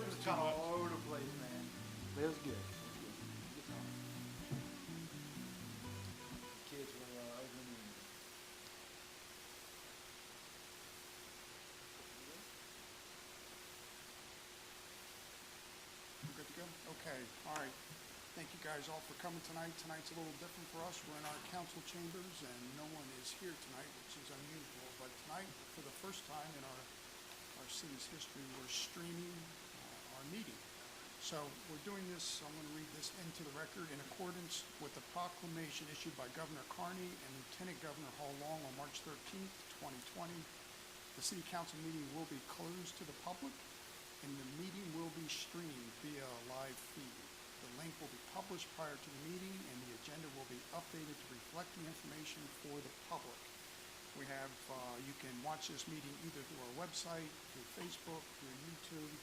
was too kind of much. all over the place, man. But it was good. Good time. Kids were over the moon. We're good to go? Okay, all right. Thank you guys all for coming tonight. Tonight's a little different for us. We're in our council chambers and no one is here tonight, which is unusual. But tonight, for the first time in our city's history, we're streaming our meeting. So we're doing this, I'm going to read this into the record, in accordance with the proclamation issued by Governor Carney and Lieutenant Governor Hall Long on March 13th, 2020. The city council meeting will be closed to the public and the meeting will be streamed via a live feed. The link will be published prior to the meeting and the agenda will be updated to reflect the information for the public. We have, you can watch this meeting either through our website, through Facebook, through YouTube,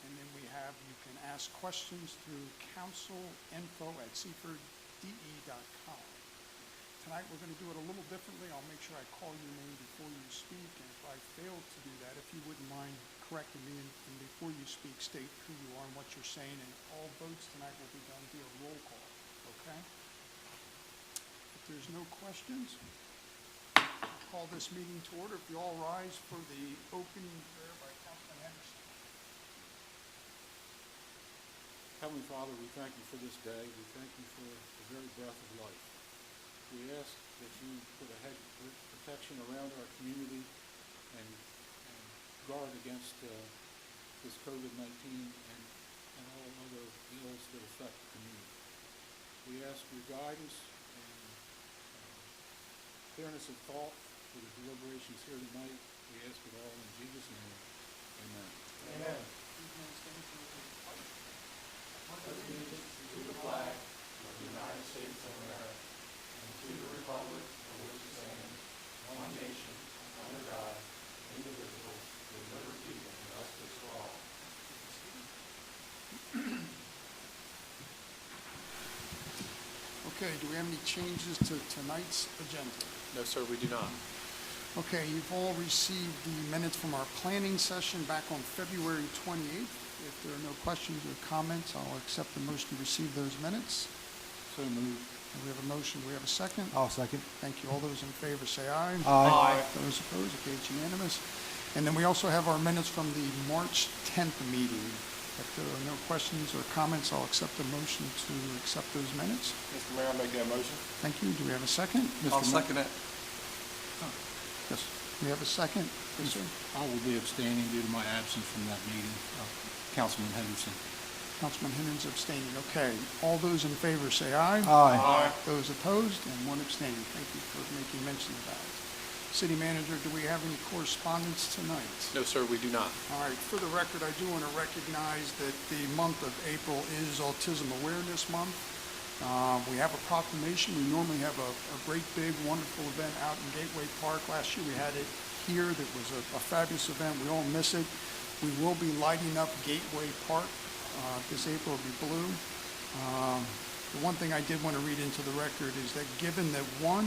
and then you can ask questions through Councilinfo@seafordde.com. Tonight we're going to do it a little differently. I'll make sure I call your name before you speak, and if I fail to do that, if you wouldn't mind correcting me, and before you speak, state who you are and what you're saying, and all votes tonight will be done via roll call, okay? If there's no questions, I'll call this meeting to order. If you all rise for the opening prayer by Councilman Henderson. Heavenly Father, we thank you for this day. We thank you for the very breath of life. We ask that you put a hedge of protection around our community and guard against this COVID-19 and all other ills that affect the community. We ask your guidance and clearness of thought for the deliberations here tonight. We ask it all in Jesus' name. Amen. Amen. Allegiance to the flag of the United States of America and to the republic for which it stands, one nation, under God, indivisible, with liberty and justice for all. Okay, do we have any changes to tonight's agenda? No, sir, we do not. Okay, you've all received the minutes from our planning session back on February 28th. If there are no questions or comments, I'll accept the motion to receive those minutes. So moved. And we have a motion. We have a second. I'll second. Thank you. All those in favor say aye. Aye. Those opposed, okay, it's unanimous. And then we also have our minutes from the March 10th meeting. If there are no questions or comments, I'll accept the motion to accept those minutes. Mr. Mayor, I'll make that motion. Thank you. Do we have a second? I'll second it. Yes. We have a second. Yes, sir. I will be abstaining due to my absence from that meeting. Councilman Henderson. Councilman Henry's abstaining. Okay. All those in favor say aye. Aye. Those opposed, and one abstaining. Thank you for making mention of that. City Manager, do we have any correspondence tonight? No, sir, we do not. All right. For the record, I do want to recognize that the month of April is Autism Awareness Month. We have a proclamation. We normally have a great, big, wonderful event out in Gateway Park. Last year we had it here. That was a fabulous event. We all miss it. We will be lighting up Gateway Park. This April will be blue. The one thing I did want to read into the record is that given that 1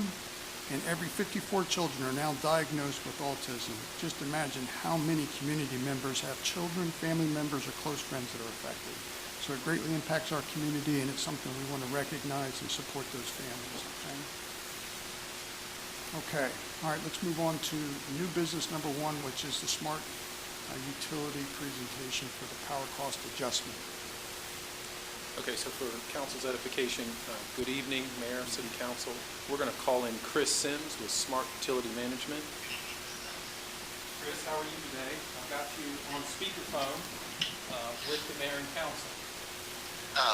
in every 54 children are now diagnosed with autism, just imagine how many community members have children, family members, or close friends that are affected. So it greatly impacts our community, and it's something we want to recognize and support those families. Okay. All right, let's move on to new business number 1, which is the smart utility presentation for the power cost adjustment. Okay, so for council's edification, good evening, Mayor, City Council. We're going to call in Chris Sims with Smart Utility Management. Chris, how are you today? I've got you on speakerphone with the Mayor and Council.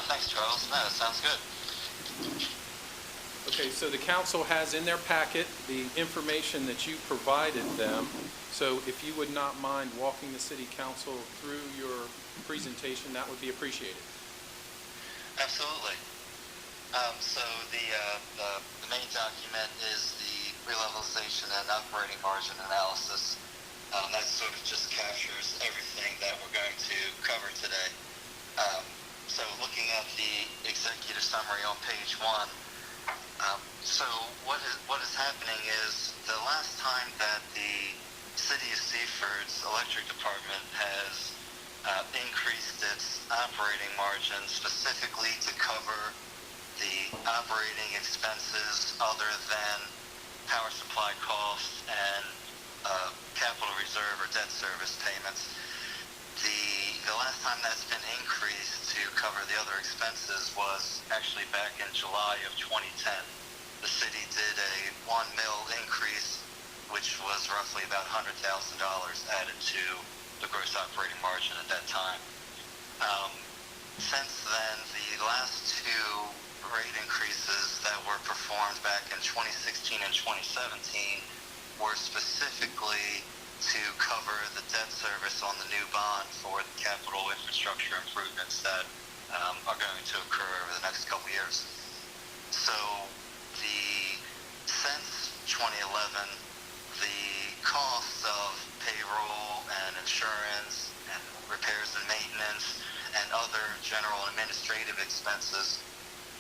Thanks, Charles. No, that sounds good. Okay, so the council has in their packet the information that you provided them. So if you would not mind walking the City Council through your presentation, that would be appreciated. Absolutely. So the main document is the relevelization and operating margin analysis. That sort of just captures everything that we're going to cover today. So looking at the executive summary on page 1, so what is happening is the last time that the City of Seaford's electric department has increased its operating margin specifically to cover the operating expenses other than power supply costs and capital reserve or debt service payments. The last time that's been increased to cover the other expenses was actually back in July of 2010. The city did a 1 mil increase, which was roughly about $100,000 added to the gross operating margin at that time. Since then, the last two rate increases that were performed back in 2016 and 2017 were specifically to cover the debt service on the new bond for the capital infrastructure improvements that are going to occur over the next couple years. So since 2011, the costs of payroll and insurance and repairs and maintenance and other general and administrative expenses,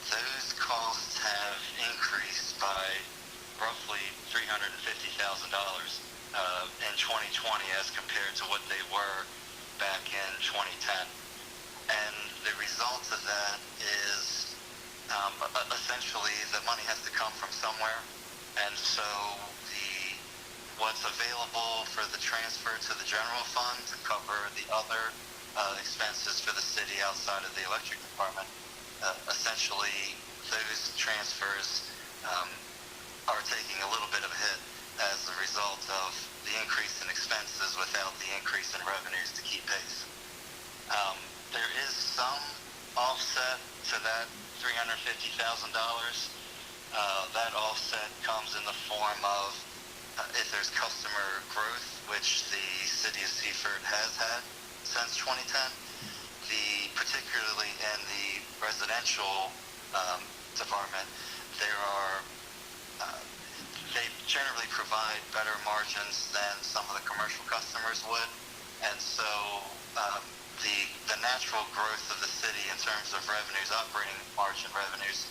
those costs have increased by roughly $350,000 in 2020 as compared to what they were back in 2010. And the result of that is essentially the money has to come from somewhere, and so what's available for the transfer to the general fund to cover the other expenses for the city outside of the electric department, essentially those transfers are taking a little bit of a hit as a result of the increase in expenses without the increase in revenues to keep pace. There is some offset to that $350,000. That offset comes in the form of if there's customer growth, which the city of Seaford has had since 2010, particularly in the residential department, they generally provide better margins than some of the commercial customers would, and so the natural growth of the city in terms of revenues, operating margin revenues,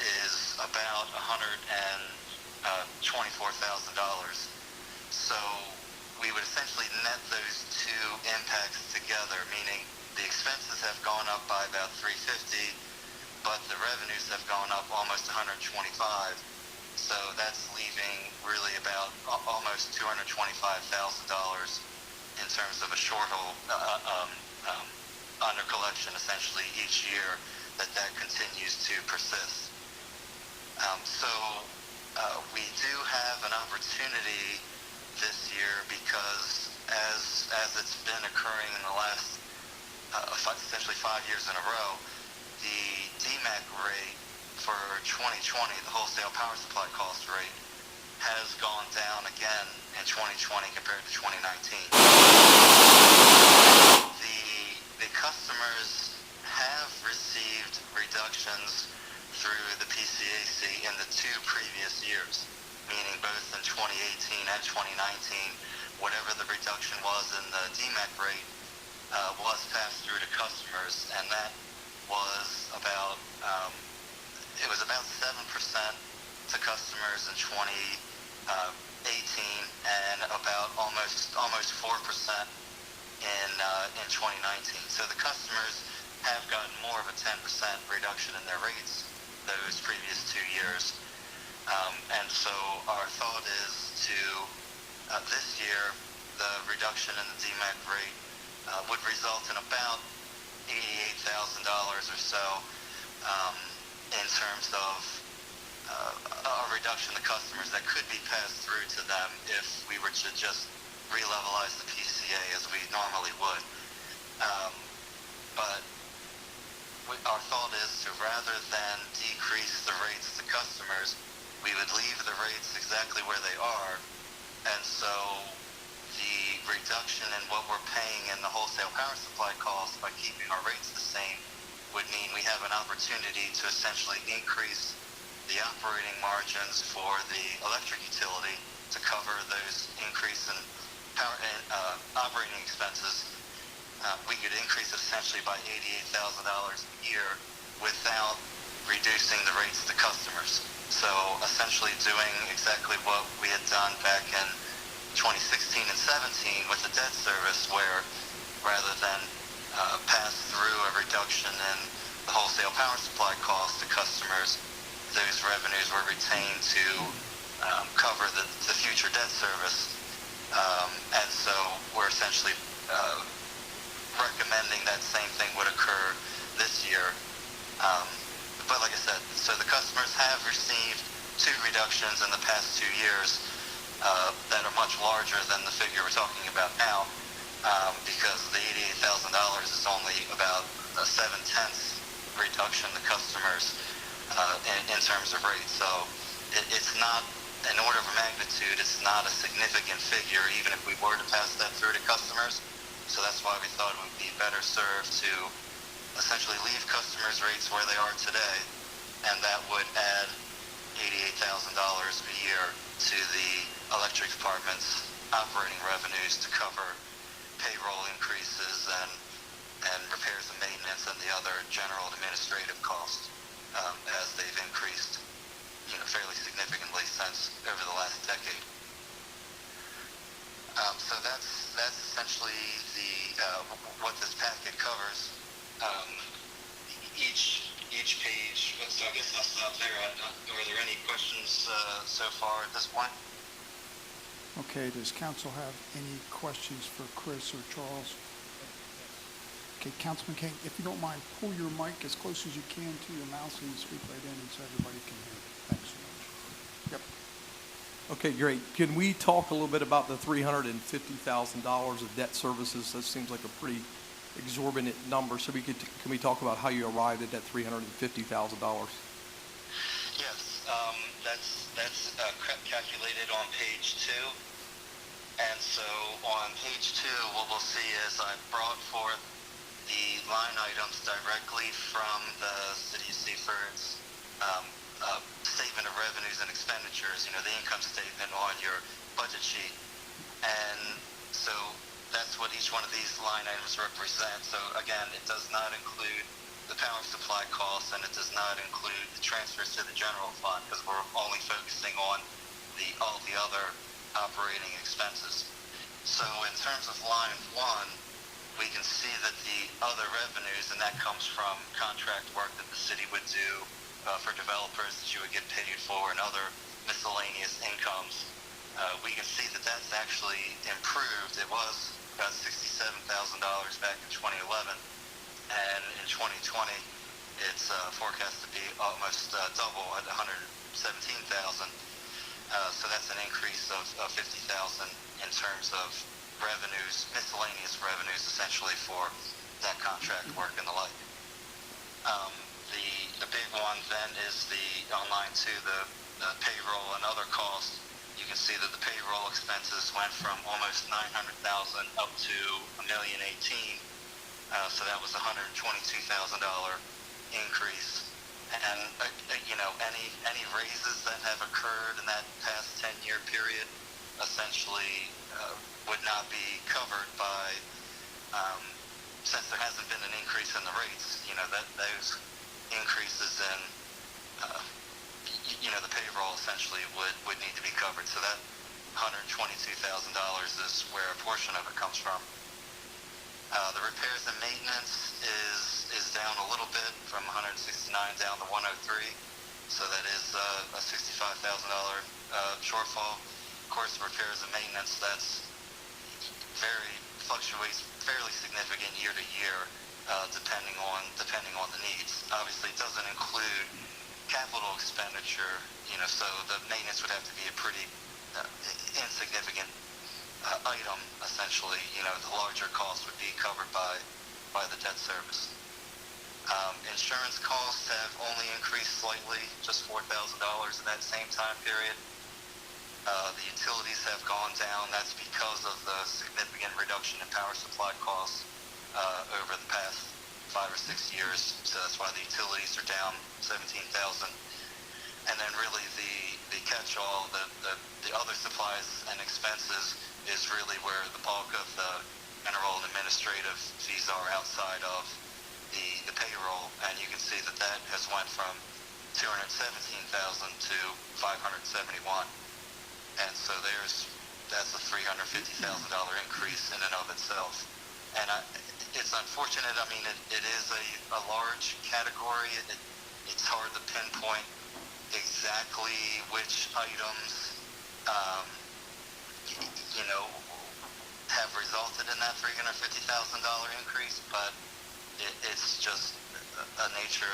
is about $124,000. So we would essentially net those two impacts together, meaning the expenses have gone up by about $350,000, but the revenues have gone up almost $125,000. So that's leaving really about almost $225,000 in terms of a shortfall under collection essentially each year that continues to persist. We do have an opportunity this year because as it's been occurring in the last essentially 5 years in a row, the DMAC rate for 2020, the wholesale power supply cost rate, has gone down again in 2020 compared to 2019. The customers have received reductions through the PCAC in the two previous years, meaning both in 2018 and 2019, whatever the reduction was in the DMAC rate was passed through to customers, and that was about 7% to customers in 2018 and about almost 4% in 2019. So the customers have gotten more of a 10% reduction in their rates those previous 2 years. And so our thought is to, this year, the reduction in the DMAC rate would result in about $88,000 or so in terms of a reduction to customers that could be passed through to them if we were to just re-levelize the PCA as we normally would. But our thought is to, rather than decrease the rates to customers, we would leave the rates exactly where they are, and so the reduction in what we're paying in the wholesale power supply costs by keeping our rates the same would mean we have an opportunity to essentially increase the operating margins for the electric utility to cover those increase in power and operating expenses. We could increase it essentially by $88,000 a year without reducing the rates to customers. So essentially doing exactly what we had done back in 2016 and 17 with the debt service, where reduction in the wholesale power supply costs to customers, those revenues were retained to cover the future debt service. And so we're essentially recommending that same thing would occur this year. But like I said, so the customers have received 2 reductions in the past 2 years that are much larger than the figure we're talking about now, because the $88,000 is only about a 7/10 reduction to customers in terms of rates. So it's not, in order of magnitude, it's not a significant figure, even if we were to pass that through to customers. So that's why we thought it would be better served to essentially leave customers' rates where they are today, and that would add $88,000 a year to the electric department's operating revenues to cover payroll increases and repairs and maintenance and the other general administrative costs as they've increased, fairly significantly since over the last decade. So that's essentially what this packet covers. Each page. So I guess I'll stop there. Are there any questions so far at this point? Okay, does council have any questions for Chris or Charles? Okay, Councilman Kane, if you don't mind, pull your mic as close as you can to your mouth and speak right in so everybody can hear you. Thanks so much. Yep. Okay, great. Can we talk a little bit about the $350,000 of debt services? That seems like a pretty exorbitant number. So can we talk about how you arrived at that $350,000? Yes, that's calculated on page 2. And so on page 2, what we'll see is I brought forth the line items directly from the City of Seaford's statement of revenues and expenditures, the income statement on your budget sheet. And so that's what each one of these line items represent. So again, it does not include the power supply costs, and it does not include the transfers to the general fund, because we're only focusing on all the other operating expenses. So in terms of line 1, we can see that the other revenues, and that comes from contract work that the city would do for developers that you would get paid for, and other miscellaneous incomes. We can see that that's actually improved. It was about $67,000 back in 2011, and in 2020 it's forecast to be almost double at $117,000. So that's an increase of $50,000 in terms of revenues, miscellaneous revenues, essentially for that contract work and the like. The big one then is on line 2, the payroll and other costs. You can see that the payroll expenses went from almost $900,000 up to $1,018,000. So that was a $122,000 increase. And any raises that have occurred in that past 10-year period essentially would not be covered by, since there hasn't been an increase in the rates, that those increases in the payroll essentially would need to be covered. So that $122,000 is where a portion of it comes from. The repairs and maintenance is down a little bit, from 169 down to 103. So that is a $65,000 shortfall. Of course, repairs and maintenance, that's fluctuates fairly significant year to year, depending on the needs. Obviously, it doesn't include capital expenditure, so the maintenance would have to be a pretty insignificant item, essentially. The larger costs would be covered by the debt service. Insurance costs have only increased slightly, just $4,000 in that same time period. The utilities have gone down. That's because of the significant reduction in power supply costs over the past 5 or 6 years. So that's why the utilities are down $17,000. And then really the catch-all, the other supplies and expenses, is really where the bulk of the general and administrative fees are outside of the payroll. And you can see that has went from $217,000 to $571,000. And so that's a $350,000 increase in and of itself. And it's unfortunate. I mean, it is a large category. It's hard to pinpoint exactly which items, um, you know, have resulted in that $350,000 increase, but it's just a nature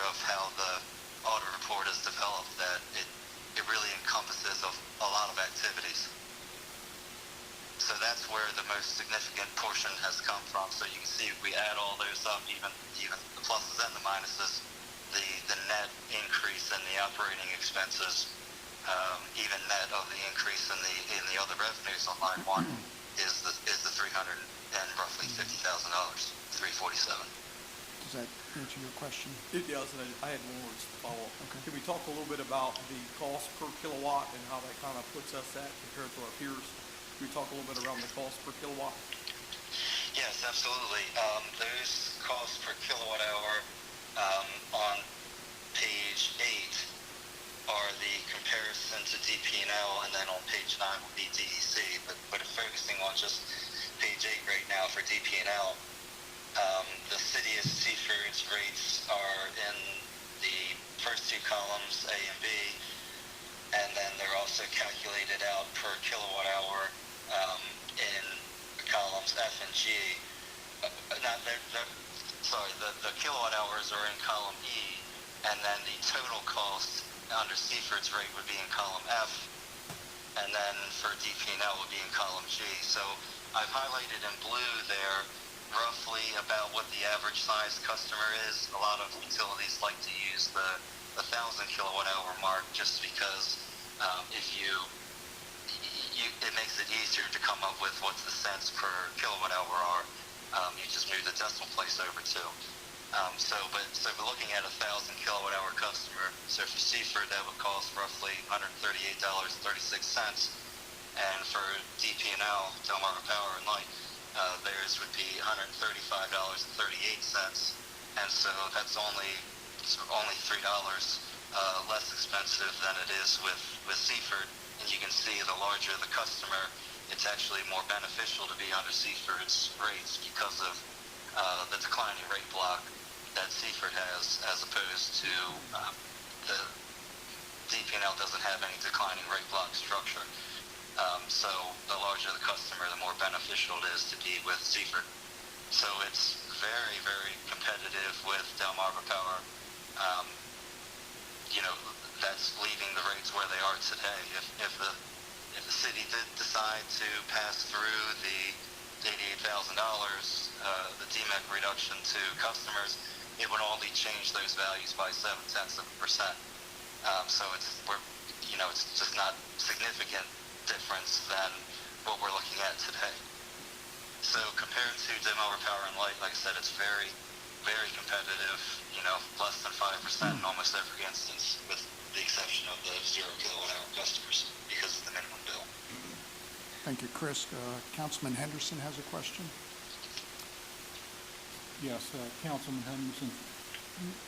of how the audit report is developed, that it really encompasses a lot of activities. So that's where the most significant portion has come from. So you can see if we add all those up, even the pluses and the minuses, the net increase in the operating expenses, even net of the increase in the other revenues on line one, is the $350,000, $347. Does that answer your question? It does, and I had one more just to follow up. Okay. Can we talk a little bit about the cost per kilowatt and how that kind of puts us at compared to our peers? Can we talk a little bit around the cost per kilowatt? Yes, absolutely. Those costs per kilowatt hour on page 8 are the comparison to DP&L, and then on page 9 will be DEC. But focusing on just page 8 right now for DP&L, the city of Seaford's rates are in the first two columns, A and B, and then they're also calculated out per kilowatt hour in columns F and G. The kilowatt hours are in column E, and then the total cost under Seaford's rate would be in column F, and then for DP&L would be in column G. So I've highlighted in blue there roughly about what the average size customer is. A lot of utilities like to use the 1,000 kilowatt hour mark just because it makes it easier to come up with what the cents per kilowatt hour are. You just move the decimal place over to. So we're looking at a 1,000 kilowatt hour customer. So for Seaford, that would cost roughly $138.36, and for DP&L, Delmarva Power and Light, theirs would be $135.38, and so that's only $3 less expensive than it is with Seaford. And you can see the larger the customer, it's actually more beneficial to be under Seaford's rates because of the declining rate block that Seaford has, as opposed to the DP&L doesn't have any declining rate block structure. So the larger the customer, the more beneficial it is to be with Seaford. So it's very, very competitive with Delmarva Power. That's leaving the rates where they are today. If the city did decide to pass through the $88,000, the DMEC reduction to customers, it would only change those values by 0.7%. So it's just not significant difference than what we're looking at today. So compared to Delmarva Power and Light, like I said, it's very, very competitive. Less than 5% in almost every instance, with the exception of the 0 kilowatt hour customers because of the minimum bill. Thank you, Chris. Councilman Henderson has a question. Yes, Councilman Henderson.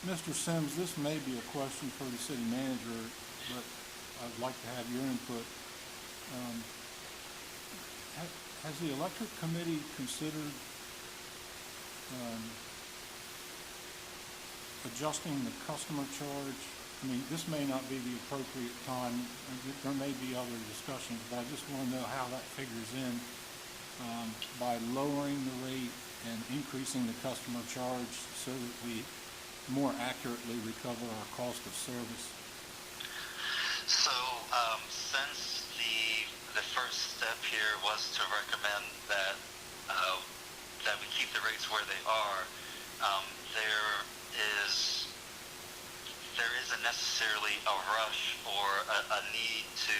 Mr. Sims, this may be a question for the city manager, but I'd like to have your input. Has the electric committee considered adjusting the customer charge? I mean, this may not be the appropriate time. There may be other discussions, but I just want to know how that figures in by lowering the rate and increasing the customer charge so that we more accurately recover our cost of service. So since the first step here was to recommend that we keep the rates where they are, there isn't necessarily a rush or a need to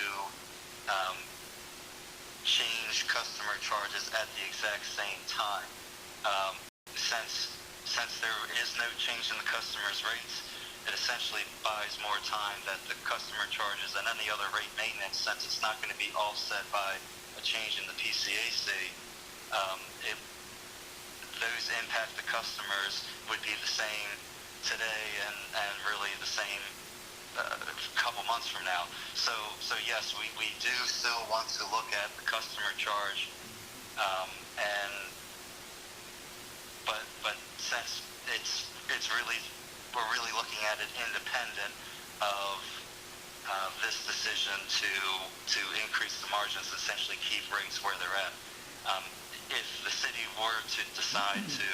change customer charges at the exact same time. Since there is no change in the customer's rates, it essentially buys more time that the customer charges and any other rate maintenance, since it's not going to be offset by a change in the PCAC. Those impact the customers would be the same today and really the same a couple months from now. So yes, we do still want to look at the customer charge and implemented independent of this decision to increase the margins, essentially keep rates where they're at. If the city were to decide to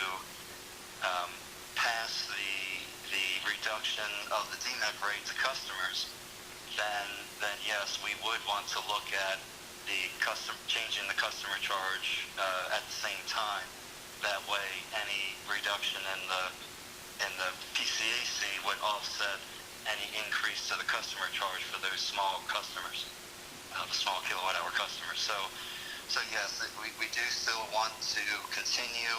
pass the reduction of the DMEC rate to customers, then yes, we would want to look at changing the customer charge at the same time. That way, any reduction in the PCAC would offset any increase to the customer charge for those small customers, the small kilowatt-hour customers. So yes, we do still want to continue,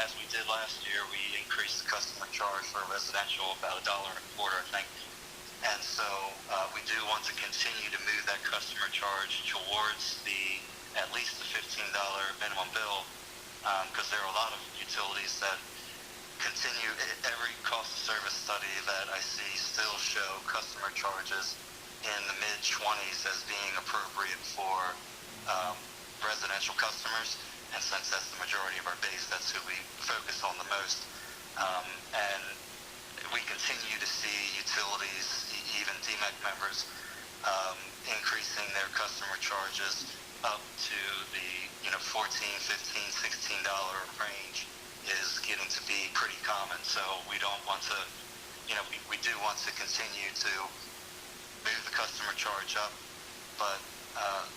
as we did last year. We increased the customer charge for residential about $1.25, I think. And so we do want to continue to move that customer charge towards at least the $15 minimum bill, because there are a lot of utilities that continue. Every cost of service study that I see still show customer charges in the mid-20s as being appropriate for residential customers, and since that's the majority of our base, that's who we focus on the most. And we continue to see utilities, even DMEC members, increasing their customer charges up to the $14, $15, $16 range is getting to be pretty common. So we don't want to, we do want to continue to move the customer charge up, but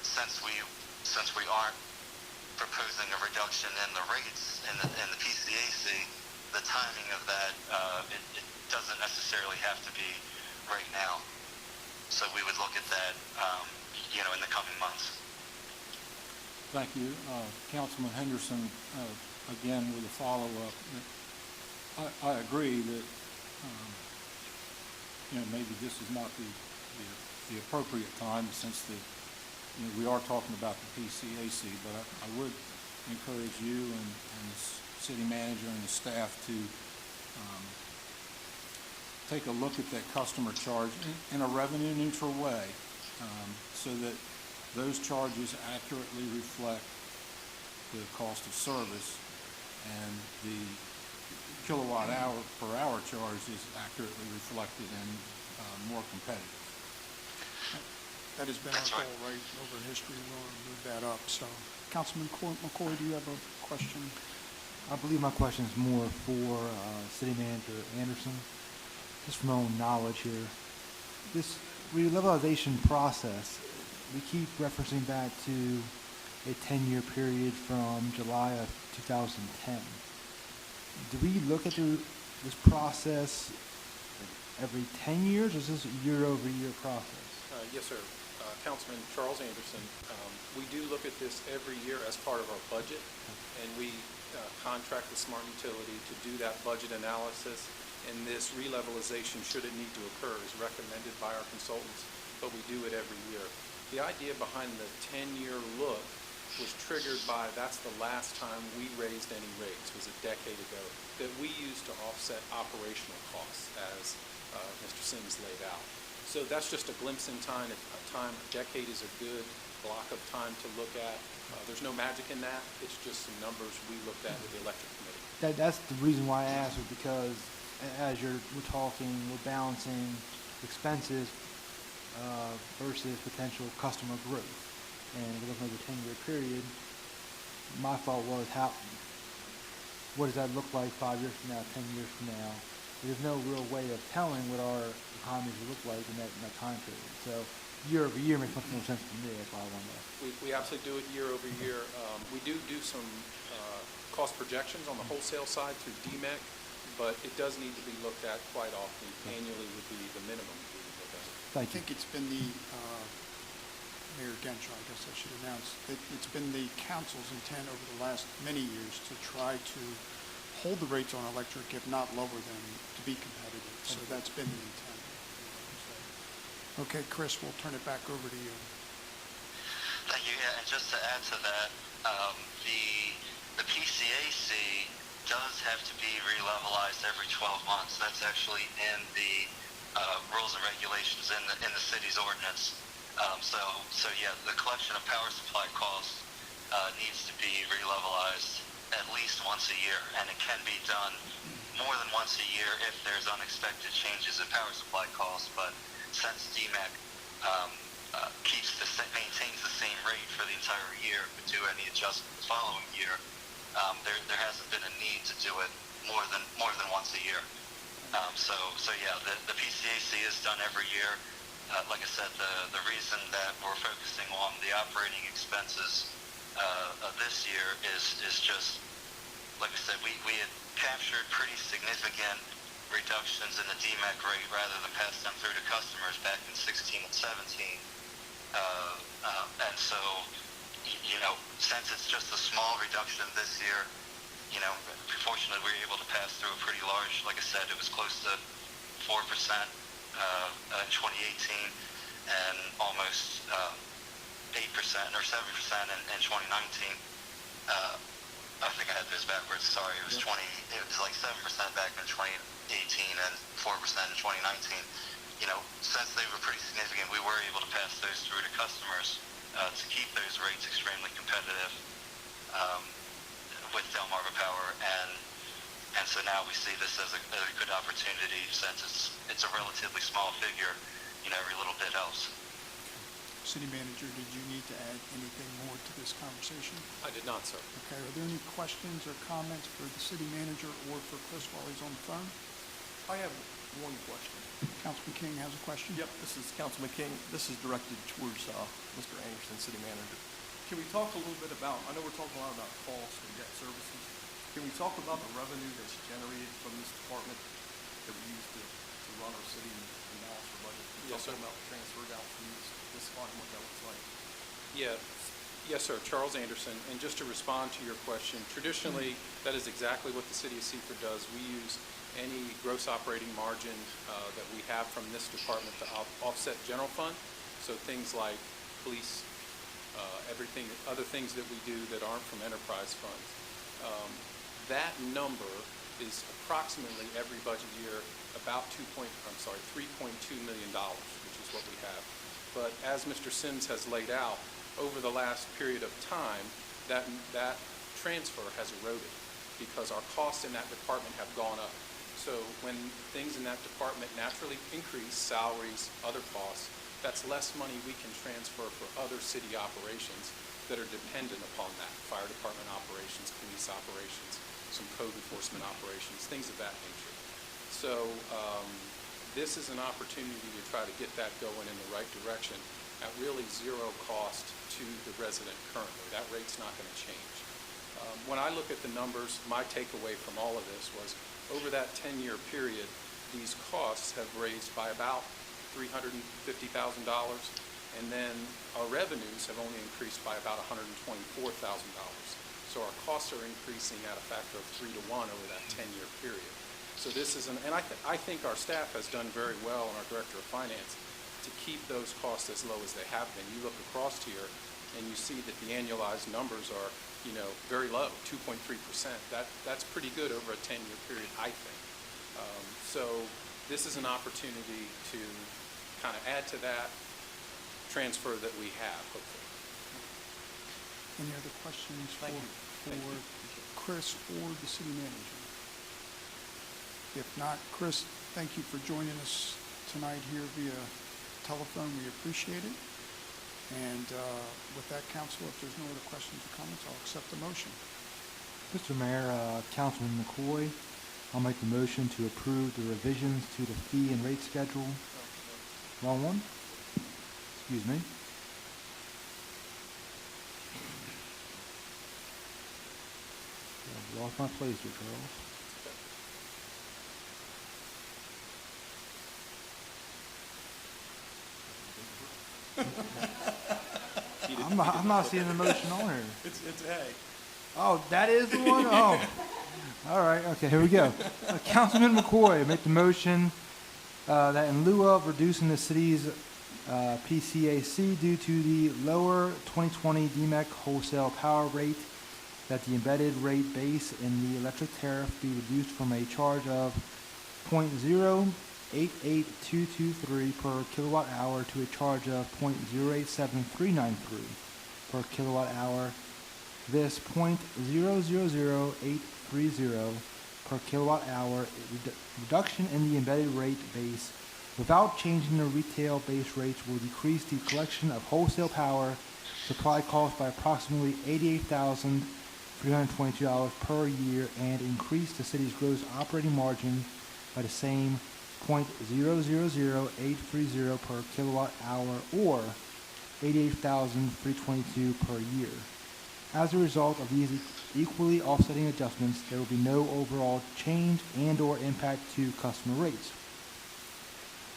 since we aren't proposing a reduction in the rates in the PCAC, the timing of that it doesn't necessarily have to be right now. So we would look at that, in the coming months. Thank you. Councilman Henderson, again with a follow-up. I agree that maybe this is not the appropriate time, since we are talking about the PCAC, but I would encourage you and the city manager and the staff to take a look at that customer charge in a revenue neutral way, so that those charges accurately reflect the cost of service, and the kilowatt hour per hour charge is accurately reflected and more competitive. That has been our goal, right, over history. We'll move that up. So, Councilman McCoy, do you have a question? I believe my question is more for City Manager Anderson. Just from my own knowledge here, this relevelization process, we keep referencing back to a 10-year period from July of 2010. Do we look at this process every 10 years, or is this a year-over-year process? Yes, sir. Councilman Charles Anderson, we do look at this every year as part of our budget, and we contract the Smart Utility to do that budget analysis, and this relevelization, should it need to occur, is recommended by our consultants, but we do it every year. The idea behind the 10-year look was triggered by, that's the last time we raised any rates, was a decade ago, that we used to offset operational costs, as Mr. Sims laid out. So that's just a glimpse in time. A decade is a good block of time to look at. There's no magic in that. It's just some numbers we looked at with the electric committee. That's the reason why I asked, is because as we're talking, we're balancing expenses versus potential customer growth. And if we're looking at a 10-year period, my thought was, what does that look like 5 years from now, 10 years from now? There's no real way of telling what our economies will look like in that time period. So year over year makes much more sense to me. That's why I wanted to ask. We absolutely do it year over year. We do some cost projections on the wholesale side through DMEC, but it does need to be looked at quite often. Annually would be the minimum we would look at. I think it's been the Mayor Genshaw, I guess I should announce, that it's been the council's intent over the last many years to try to hold the rates on electric, if not lower them, to be competitive. So that's been the intent. Okay, Chris, we'll turn it back over to you. Thank you. Yeah, and just to add to that, the PCAC does have to be relevelized every 12 months. That's actually in the rules and regulations in the city's ordinance. So yeah, the collection of power supply costs needs to be relevelized at least once a year, and it can be done more than once a year if there's unexpected changes in power supply costs. But since DMEC maintains the same rate for the entire year, but do any adjustment the following year, there hasn't been a need to do it more than once a year. So yeah, the PCAC is done every year. Like I said, the reason that we're focusing on the operating expenses this year is just, like I said, we had captured pretty significant reductions in the DMEC rate rather than pass them through to customers back in 16 and 17. And so, since it's just a small reduction this year, fortunately we were able to pass through a pretty large, like I said, it was close to 4% in 2018 and almost 8% or 7% in 2019. I think I had those backwards. Sorry, it was like 7% back in 2018 and 4% in 2019. Since they were pretty significant, we were able to pass those through to customers to keep those rates extremely competitive with Delmarva Power, and so now we see this as a good opportunity since it's a relatively small figure. Every little bit helps. City Manager, did you need to add anything more to this conversation? I did not, sir. Okay, are there any questions or comments for the City Manager or for Chris while he's on the phone? I have one question. Councilman King has a question? Yep, this is Councilman King. This is directed towards Mr. Anderson, City Manager. Can we talk a little bit about, I know we're talking a lot about cost and debt services. Can we talk about the revenue that's generated from this department that we use to run our city and balance our budget? Can we Yes, talk sir. about transferred out from this fund and what that looks like? Yes, sir. Charles Anderson. And just to respond to your question, traditionally, that is exactly what the city of Seaford does. We use any gross operating margin that we have from this department to offset general fund. So things like police, other things that we do that aren't from enterprise funds. That number is approximately every budget year about $3.2 million, which is what we have. But as Mr. Sims has laid out, over the last period of time, that transfer has eroded because our costs in that department have gone up. So when things in that department naturally increase, salaries, other costs, that's less money we can transfer for other city operations that are dependent upon that. Fire department operations, police operations, some code enforcement operations, things of that nature. So this is an opportunity to try to get that going in the right direction at really zero cost to the resident currently. That rate's not going to change. When I look at the numbers, my takeaway from all of this was over that 10-year period, these costs have raised by about $350,000, and then our revenues have only increased by about $124,000. So our costs are increasing at a factor of 3 to 1 over that 10-year period. So this is and I think our staff has done very well, and our Director of Finance, to keep those costs as low as they have been. You look across here, and you see that the annualized numbers are, very low, 2.3%. That's pretty good over a 10-year period, I think. So this is an opportunity to kind of add to that transfer that we have, hopefully. Any other questions for Thank you. Chris or the City Manager? If not, Chris, thank you for joining us tonight here via telephone. We appreciate it. And with that, Council, if there's no other questions or comments, I'll accept the motion. Mr. Mayor, Councilman McCoy, I'll make the motion to approve the revisions to the fee and rate schedule. Wrong one? Excuse me. I lost my place here, Charles. I'm not seeing the motion on here. It's A. Oh, that is the one? Oh. All right, okay, here we go. Councilman McCoy, make the motion that in lieu of reducing the city's PCAC due to the lower 2020 DMEC wholesale power rate, that the embedded rate base in the electric tariff be reduced from a charge of .088223 per kilowatt hour to a charge of .087393 per kilowatt hour. This .000830 per kilowatt hour. Reduction in the embedded rate base without changing the retail base rates will decrease the collection of wholesale power supply cost by approximately $88,322 per year and increase the city's gross operating margin by the same 0.000830 per kilowatt hour or $88,322 per year. As a result of these equally offsetting adjustments, there will be no overall change and/or impact to customer rates.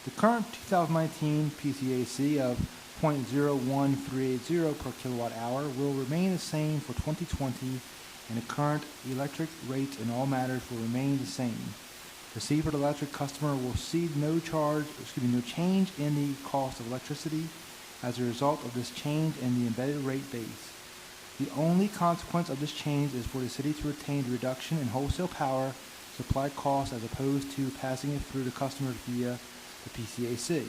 The current 2019 PCAC of 0.01380 per kilowatt hour will remain the same for 2020, and the current electric rates in all matters will remain the same. The Seaford Electric customer will see no change in the cost of electricity as a result of this change in the embedded rate base. The only consequence of this change is for the city to retain the reduction in wholesale power supply costs as opposed to passing it through to customers via the PCAC.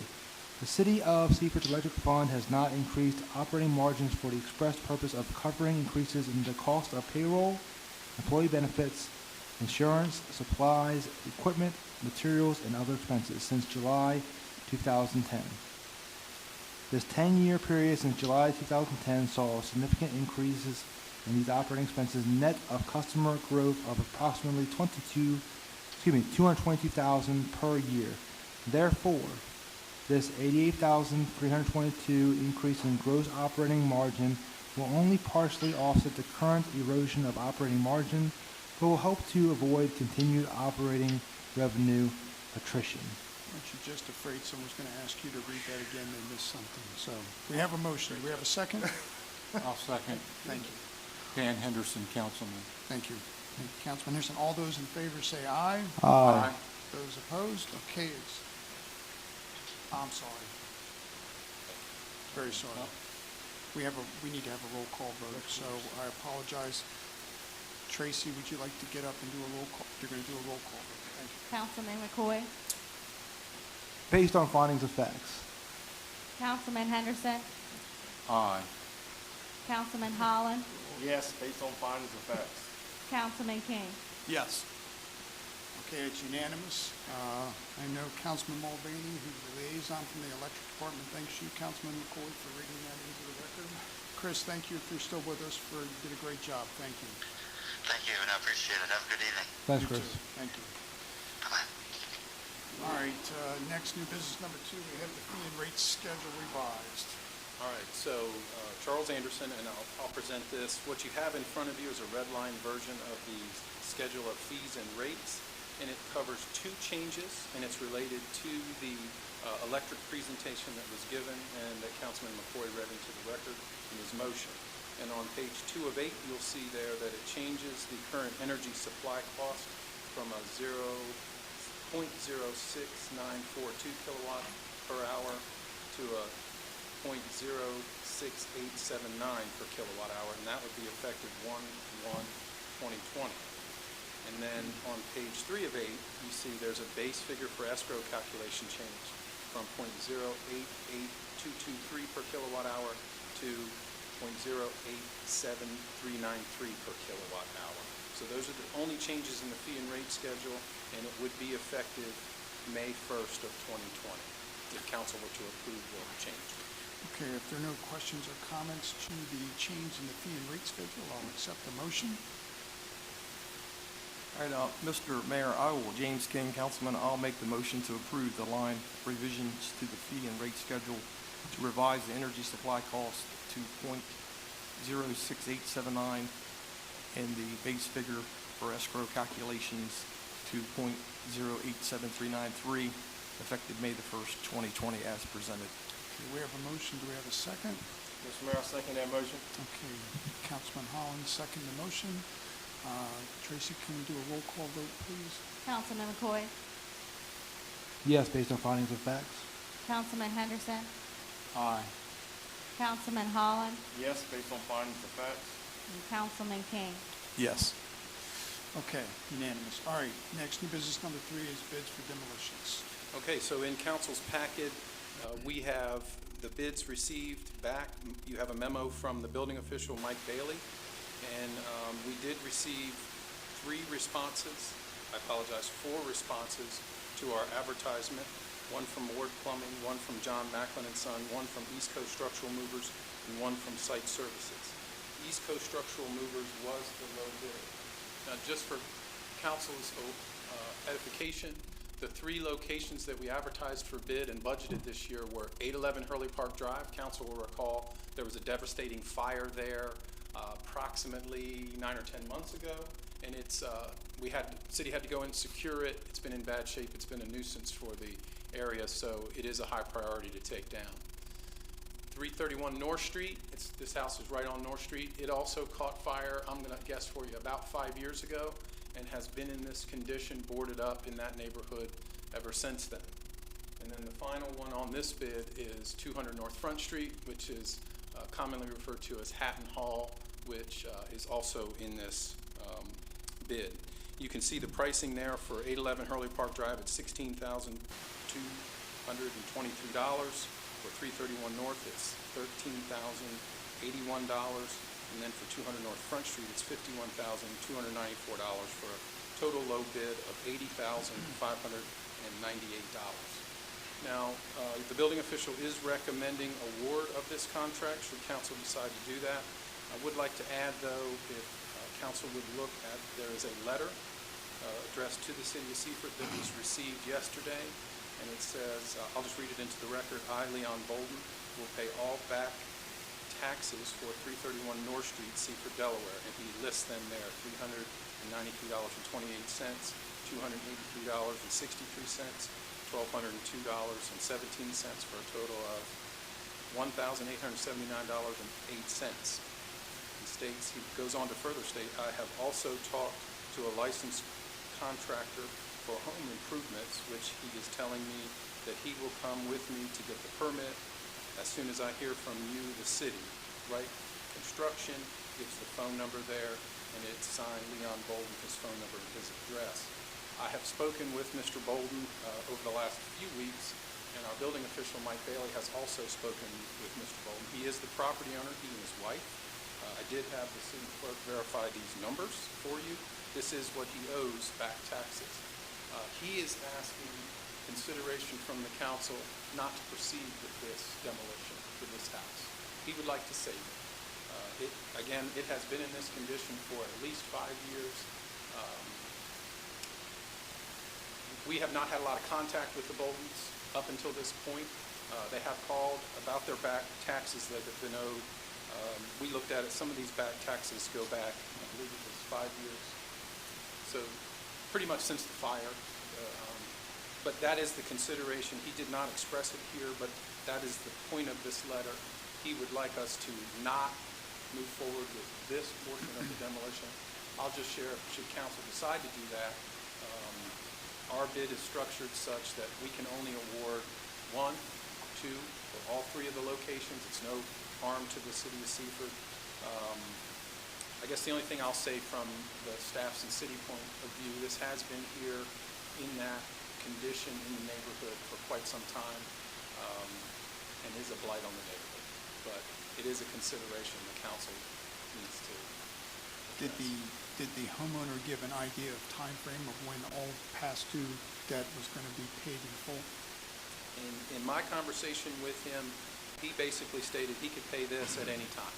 The City of Seaford's electric fund has not increased operating margins for the express purpose of covering increases in the cost of payroll, employee benefits, insurance, supplies, equipment, materials, and other expenses since July 2010. This 10-year period since July 2010 saw significant increases in these operating expenses net of customer growth of approximately $222,000 per year. Therefore, this $88,322 increase in gross operating margin will only partially offset the current erosion of operating margin, but will help to avoid continued operating revenue attrition. Aren't you just afraid someone's going to ask you to read that again? They missed something. So we have a motion. Do we have a second? I'll second. Thank you. Dan Henderson, Councilman. Thank you. Thank you, Councilman Henderson. All those in favor say aye. Aye. Those opposed? Okay, I'm sorry. Very sorry. We need to have a roll call vote, so I apologize. Tracy, would you like to get up and do a roll call? You're going to do a roll call vote. Thank you. Councilman McCoy, Based on findings of facts. Councilman Henderson, Aye. Councilman Holland, Yes, based on findings of facts. Councilman King. Yes. Okay, it's unanimous. I know Councilman Mulvaney, who's the liaison from the electric department, thanks you, Councilman McCoy, for reading that into the record. Chris, thank you if you're still with us. You did a great job. Thank you. Thank you, and I appreciate it. Have a good evening. Thanks, You Chris. too. Thank you. Bye-bye. All right, next new business number 2, we have the fee and rate schedule revised. All right, so Charles Anderson, and I'll present this. What you have in front of you is a red line version of the schedule of fees and rates, and it covers 2 changes, and it's related to the electric presentation that was given and that Councilman McCoy read into the record in his motion. And on page 2 of 8, you'll see there that it changes the current energy supply cost from a 0.06942 kilowatt per hour to a 0.06879 per kilowatt hour, and that would be effective 1/1/2020. And then on page 3 of 8, you see there's a base figure for escrow calculation change from 0.088223 per kilowatt hour to 0.087393 per kilowatt hour. So those are the only changes in the fee and rate schedule, and it would be effective May 1st of 2020 if council were to approve the change. Okay, if there are no questions or comments to the change in the fee and rate schedule, I'll accept the motion. All right, Mr. Mayor, James King, Councilman, I'll make the motion to approve the line revisions to the fee and rate schedule to revise the energy supply cost to 0.06879 and the base figure for escrow calculations to 0.087393, effective May the 1st, 2020, as presented. Okay, we have a motion. Do we have a second? Mr. Mayor, I'll second that motion. Okay, Councilman Holland, second the motion. Tracy, can we do a roll call vote, please? Councilman McCoy, Yes, based on findings of facts. Councilman Henderson, Aye. Councilman Holland, Yes, based on findings of facts. and Councilman King. Yes. Okay, unanimous. All right, next new business number 3 is bids for demolitions. Okay, so in council's packet, we have the bids received back. You have a memo from the building official, Mike Bailey, and we did receive 3 responses I apologize, 4 responses to our advertisement, one from Ward Plumbing, one from John Macklin and Son, one from East Coast Structural Movers, and one from Site Services. East Coast Structural Movers was the low bidder. Now, just for council's edification, the 3 locations that we advertised for bid and budgeted this year were 811 Hurley Park Drive. Council will recall there was a devastating fire there approximately 9 or 10 months ago, and city had to go and secure it. It's been in bad shape. It's been a nuisance for the area, so it is a high priority to take down. 331 North Street, this house is right on North Street. It also caught fire, I'm going to guess for you, about 5 years ago, and has been in this condition, boarded up in that neighborhood ever since then. And then the final one on this bid is 200 North Front Street, which is commonly referred to as Hatton Hall, which is also in this bid. You can see the pricing there for 811 Hurley Park Drive at $16,223. For 331 North, it's $13,081, and then for 200 North Front Street, it's $51,294 for a total low bid of $80,598. Now, the building official is recommending award of this contract should council decide to do that. I would like to add, though, if council would look at, there is a letter addressed to the city of Seaford that was received yesterday. And it says, I'll just read it into the record, I, Leon Bolden, will pay all back taxes for 331 North Street, Seaford, Delaware. And he lists them there, $393.28, $283.63, $1,202.17 for a total of $1,879.08. He states, he goes on to further state, I have also talked to a licensed contractor for home improvements, which he is telling me that he will come with me to get the permit as soon as I hear from you, the city. Right Construction gives the phone number there, and it's signed Leon Bolden, his phone number and his address. I have spoken with Mr. Bolden over the last few weeks, and our building official, Mike Bailey, has also spoken with Mr. Bolden. He is the property owner, he and his wife. I did have the city clerk verify these numbers for you. This is what he owes back taxes. He is asking consideration from the council not to proceed with this demolition for this house. He would like to save it. Again, it has been in this condition for at least 5 years. We have not had a lot of contact with the Boldens up until this point. They have called about their back taxes that have been owed. We looked at it. Some of these back taxes go back, I believe it was 5 years. So pretty much since the fire. But that is the consideration. He did not express it here, but that is the point of this letter. He would like us to not move forward with this portion of the demolition. I'll just share, should council decide to do that, our bid is structured such that we can only award 1, 2, or all 3 of the locations. It's no harm to the city of Seaford. I guess the only thing I'll say from the staff's and city point of view, this has been here in that condition in the neighborhood for quite some time, and is a blight on the neighborhood. But it is a consideration the council needs to address. Did the homeowner give an idea of time frame of when all past due debt was going to be paid in full? In my conversation with him, he basically stated he could pay this at any time,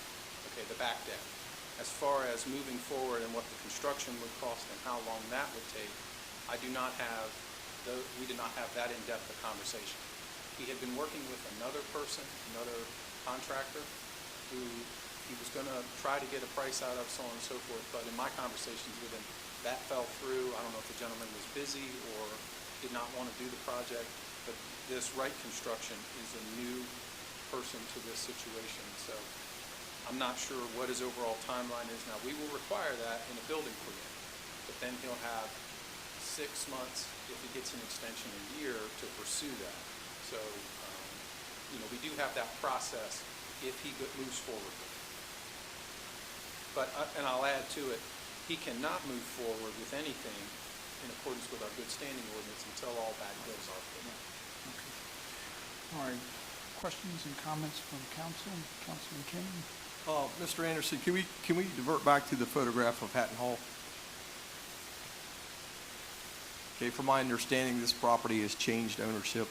okay, the back debt. As far as moving forward and what the construction would cost and how long that would take, we did not have that in-depth a conversation. He had been working with another person, another contractor, who he was going to try to get a price out of, so on and so forth, but in my conversations with him, that fell through. I don't know if the gentleman was busy or did not want to do the project, but this Wright Construction is a new person to this situation, so I'm not sure what his overall timeline is now. We will require that in a building permit, but then he'll have 6 months, if he gets an extension, a year to pursue that. So, we do have that process if he moves forward with it. But, and I'll add to it, he cannot move forward with anything in accordance with our good standing ordinance until all bad bills are paid. Okay. All right. Questions and comments from council? Councilman King? Mr. Anderson, can we divert back to the photograph of Hatton Hall? Okay, from my understanding, this property has changed ownership.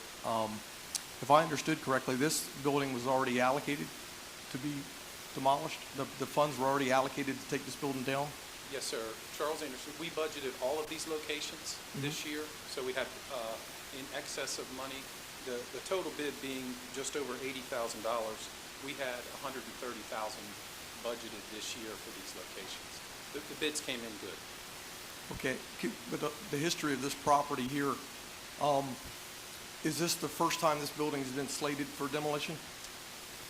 If I understood correctly, this building was already allocated to be demolished? The funds were already allocated to take this building down? Yes, sir. Charles Anderson, we budgeted all of these locations this year, so we had in excess of money. The total bid being just over $80,000. We had $130,000 budgeted this year for these locations. The bids came in good. Okay, but the history of this property here, is this the first time this building's been slated for demolition?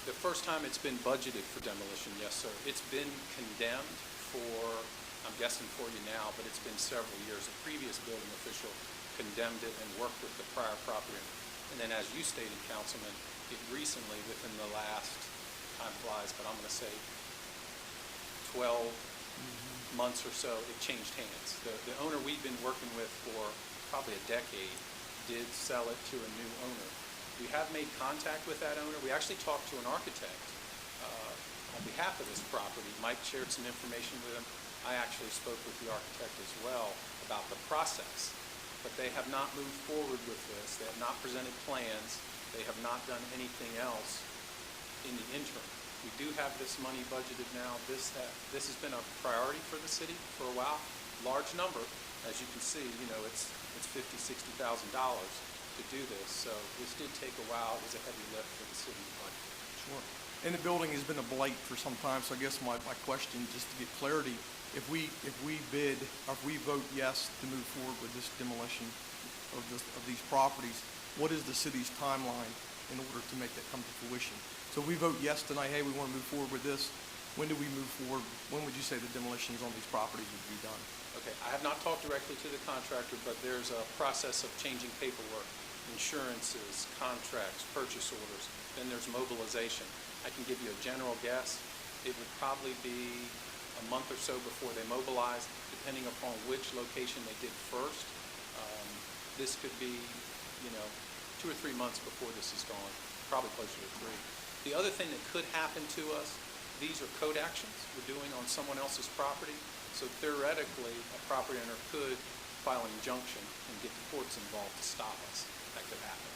The first time it's been budgeted for demolition, yes, sir. It's been condemned for, I'm guessing for you now, but it's been several years. A previous building official condemned it and worked with the prior property owner. And then as you stated, Councilman, it recently, within the last, time flies, but I'm going to say 12 months or so, it changed hands. The owner we've been working with for probably a decade did sell it to a new owner. We have made contact with that owner. We actually talked to an architect on behalf of this property. Mike shared some information with him. I actually spoke with the architect as well about the process, but they have not moved forward with this. They have not presented plans. They have not done anything else in the interim. We do have this money budgeted now. This has been a priority for the city for a while. Large number, as you can see, it's $50,000, $60,000 to do this. So this did take a while. It was a heavy lift for the city budget. Sure. And the building has been a blight for some time, so I guess my question, just to get clarity, if we bid, or if we vote yes to move forward with this demolition of these properties, what is the city's timeline in order to make that come to fruition? So we vote yes tonight, hey, we want to move forward with this. When do we move forward? When would you say the demolitions on these properties would be done? Okay, I have not talked directly to the contractor, but there's a process of changing paperwork, insurances, contracts, purchase orders, then there's mobilization. I can give you a general guess. It would probably be a month or so before they mobilize, depending upon which location they did first. This could be, 2 or 3 months before this is gone, probably closer to 3. The other thing that could happen to us, these are code actions we're doing on someone else's property. So theoretically, a property owner could file an injunction and get the courts involved to stop us. That could happen.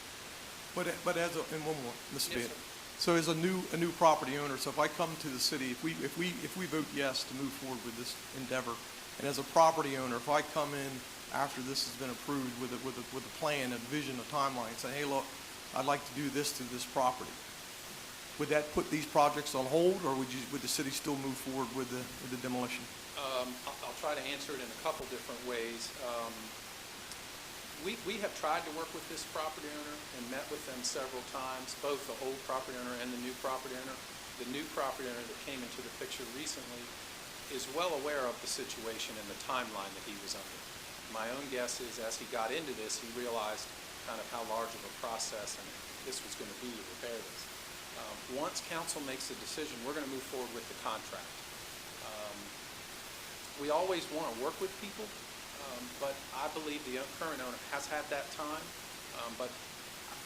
But and one more, Mr. Yes, Bennett. sir. So as a new property owner, so if I come to the city, if we vote yes to move forward with this endeavor, and as a property owner, if I come in after this has been approved with a plan, a vision, a timeline, say, hey, look, I'd like to do this to this property, would that put these projects on hold, or would the city still move forward with the demolition? I'll try to answer it in a couple different ways. We have tried to work with this property owner and met with them several times, both the old property owner and the new property owner. The new property owner that came into the picture recently is well aware of the situation and the timeline that he was under. My own guess is as he got into this, he realized kind of how large of a process and this was going to be to repair this. Once council makes a decision, we're going to move forward with the contract. We always want to work with people, but I believe the current owner has had that time, but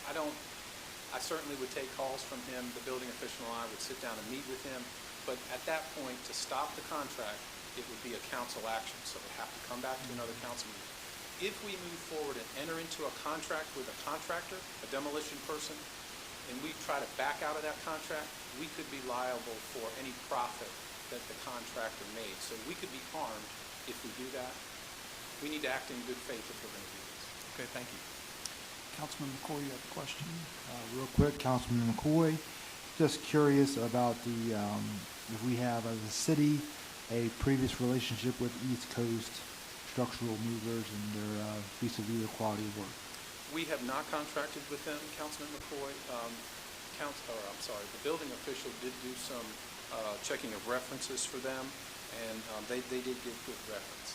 I certainly would take calls from him. The building official and I would sit down and meet with him, but at that point, to stop the contract, it would be a council action, so we have to come back to another council meeting. If we move forward and enter into a contract with a contractor, a demolition person, and we try to back out of that contract, we could be liable for any profit that the contractor made. So we could be harmed if we do that. We need to act in good faith if we're going to do this. Okay, thank you. Councilman McCoy, you have a question? Real quick, Councilman McCoy, just curious about if we have, as a city, a previous relationship with East Coast structural movers and their vis-a-vis the quality of work. We have not contracted with them, Councilman McCoy. The building official did do some checking of references for them, and they did give good reference.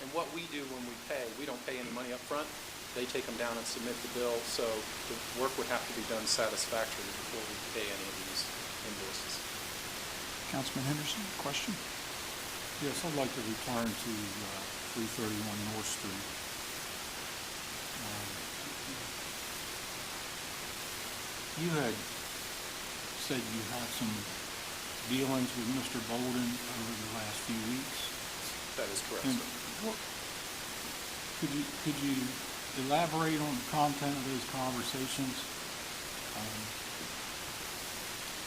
And what we do when we pay, we don't pay any money up front. They take them down and submit the bill, so the work would have to be done satisfactorily before we pay any of these invoices. Councilman Henderson, question? Yes, I'd like to return to 331 North Street. You had said you had some dealings with Mr. Bolden over the last few weeks. That is correct, And sir. Could you elaborate on the content of those conversations?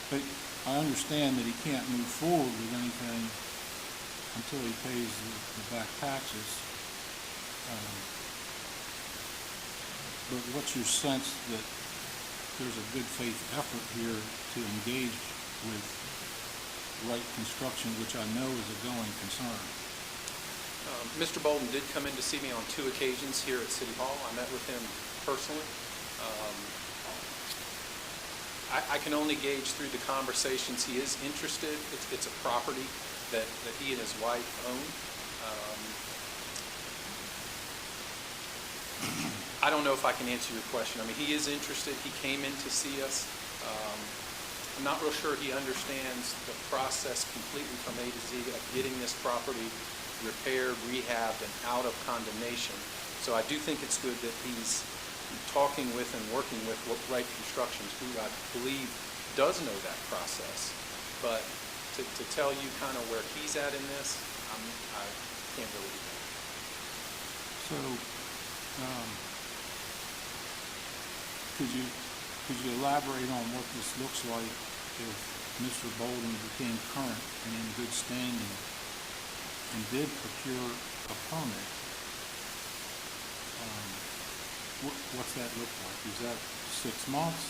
But I understand that he can't move forward with anything until he pays the back taxes. But what's your sense that there's a good faith effort here to engage with Wright Construction, which I know is a going concern? Mr. Bolden did come in to see me on 2 occasions here at City Hall. I met with him personally. I can only gauge through the conversations he is interested. It's a property that he and his wife own. I don't know if I can answer your question. I mean, he is interested. He came in to see us. I'm not real sure he understands the process completely from A to Z of getting this property repaired, rehabbed, and out of condemnation. So I do think it's good that he's talking with and working with Wright Constructions, who I believe does know that process. But to tell you kind of where he's at in this, I can't really do that. So, could you elaborate on what this looks like if Mr. Bolden became current and in good standing and did procure a permit? What's that look like? Is that 6 months?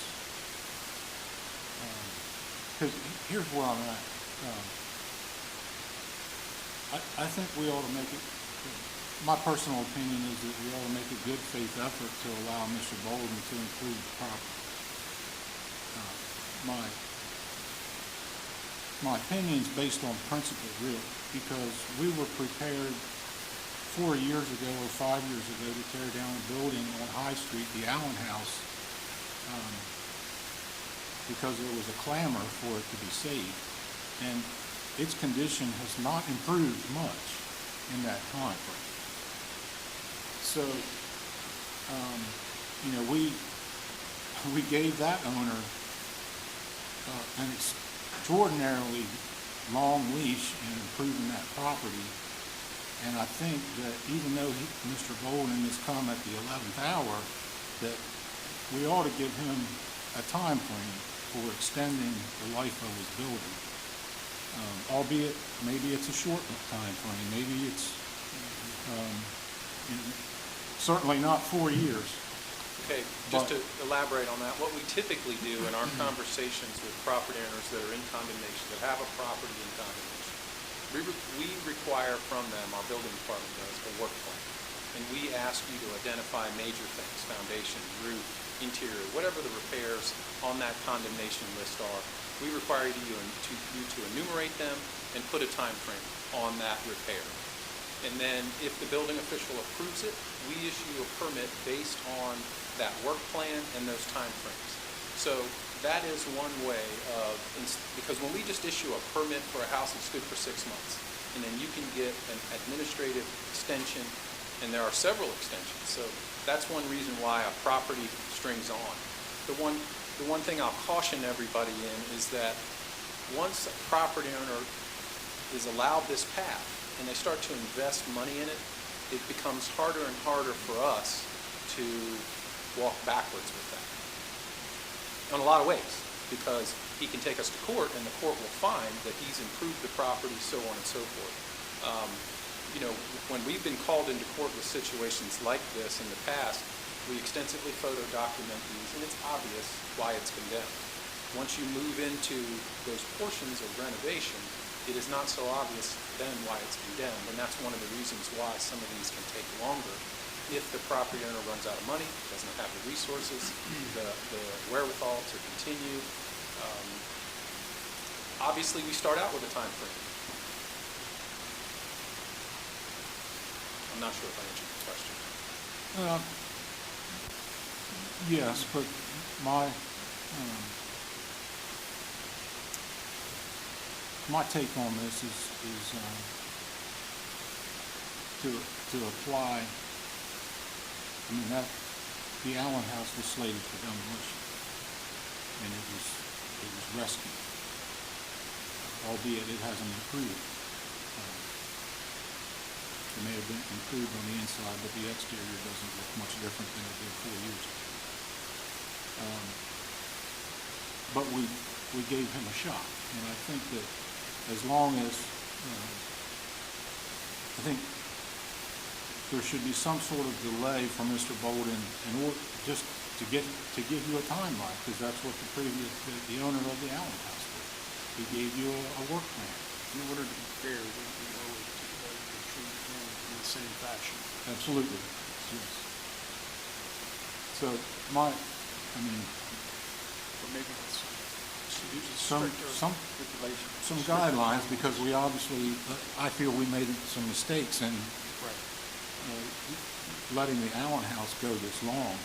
Because here's where I'm at. I think we ought to make it, my personal opinion is that we ought to make a good faith effort to allow Mr. Bolden to improve the property. My opinion is based on principle, really, because we were prepared 4 years ago or 5 years ago to tear down a building on High Street, the Allen House, because there was a clamor for it to be saved. And its condition has not improved much in that time frame. So, we gave that owner an extraordinarily long leash in improving that property. And I think that even though Mr. Bolden has come at the 11th hour, that we ought to give him a time frame for extending the life of his building. Albeit, maybe it's a short time frame. Maybe it's certainly not 4 years. Okay, just to elaborate on that, what we typically do in our conversations with property owners that are in condemnation, that have a property in condemnation, we require from them, our building department does, a work plan. And we ask you to identify major things, foundation, roof, interior, whatever the repairs on that condemnation list are. We require you to enumerate them and put a time frame on that repair. And then if the building official approves it, we issue a permit based on that work plan and those time frames. So that is one way of, because when we just issue a permit for a house, it's good for 6 months. And then you can get an administrative extension, and there are several extensions. So that's one reason why a property strings on. The one thing I'll caution everybody in is that once a property owner is allowed this path and they start to invest money in it, it becomes harder and harder for us to walk backwards with that. In a lot of ways, because he can take us to court and the court will find that he's improved the property, so on and so forth. When we've been called into court with situations like this in the past, we extensively photo document these, and it's obvious why it's condemned. Once you move into those portions of renovation, it is not so obvious then why it's condemned, and that's one of the reasons why some of these can take longer if the property owner runs out of money, doesn't have the resources, the wherewithal to continue. Obviously, we start out with a time frame. I'm not sure if I answered the question. Yes, but my take on this is to apply. I mean, the Allen House was slated for demolition, and it was rescued, albeit it hasn't improved. It may have been improved on the inside. inside, but the exterior doesn't look much different than it did 4 years ago. But we gave him a shot, and I think that as long as, I think there should be some sort of delay from Mr. Bolden in order, just to give you a timeline, because that's what the owner of the Allen House did. He gave you a work plan. In order to be fair, we owe it to treat him in the same fashion. Absolutely, yes. So But maybe let's use a stricter some stipulation. some guidelines, because we obviously, I feel we made some mistakes in Right. letting the Allen House go this long.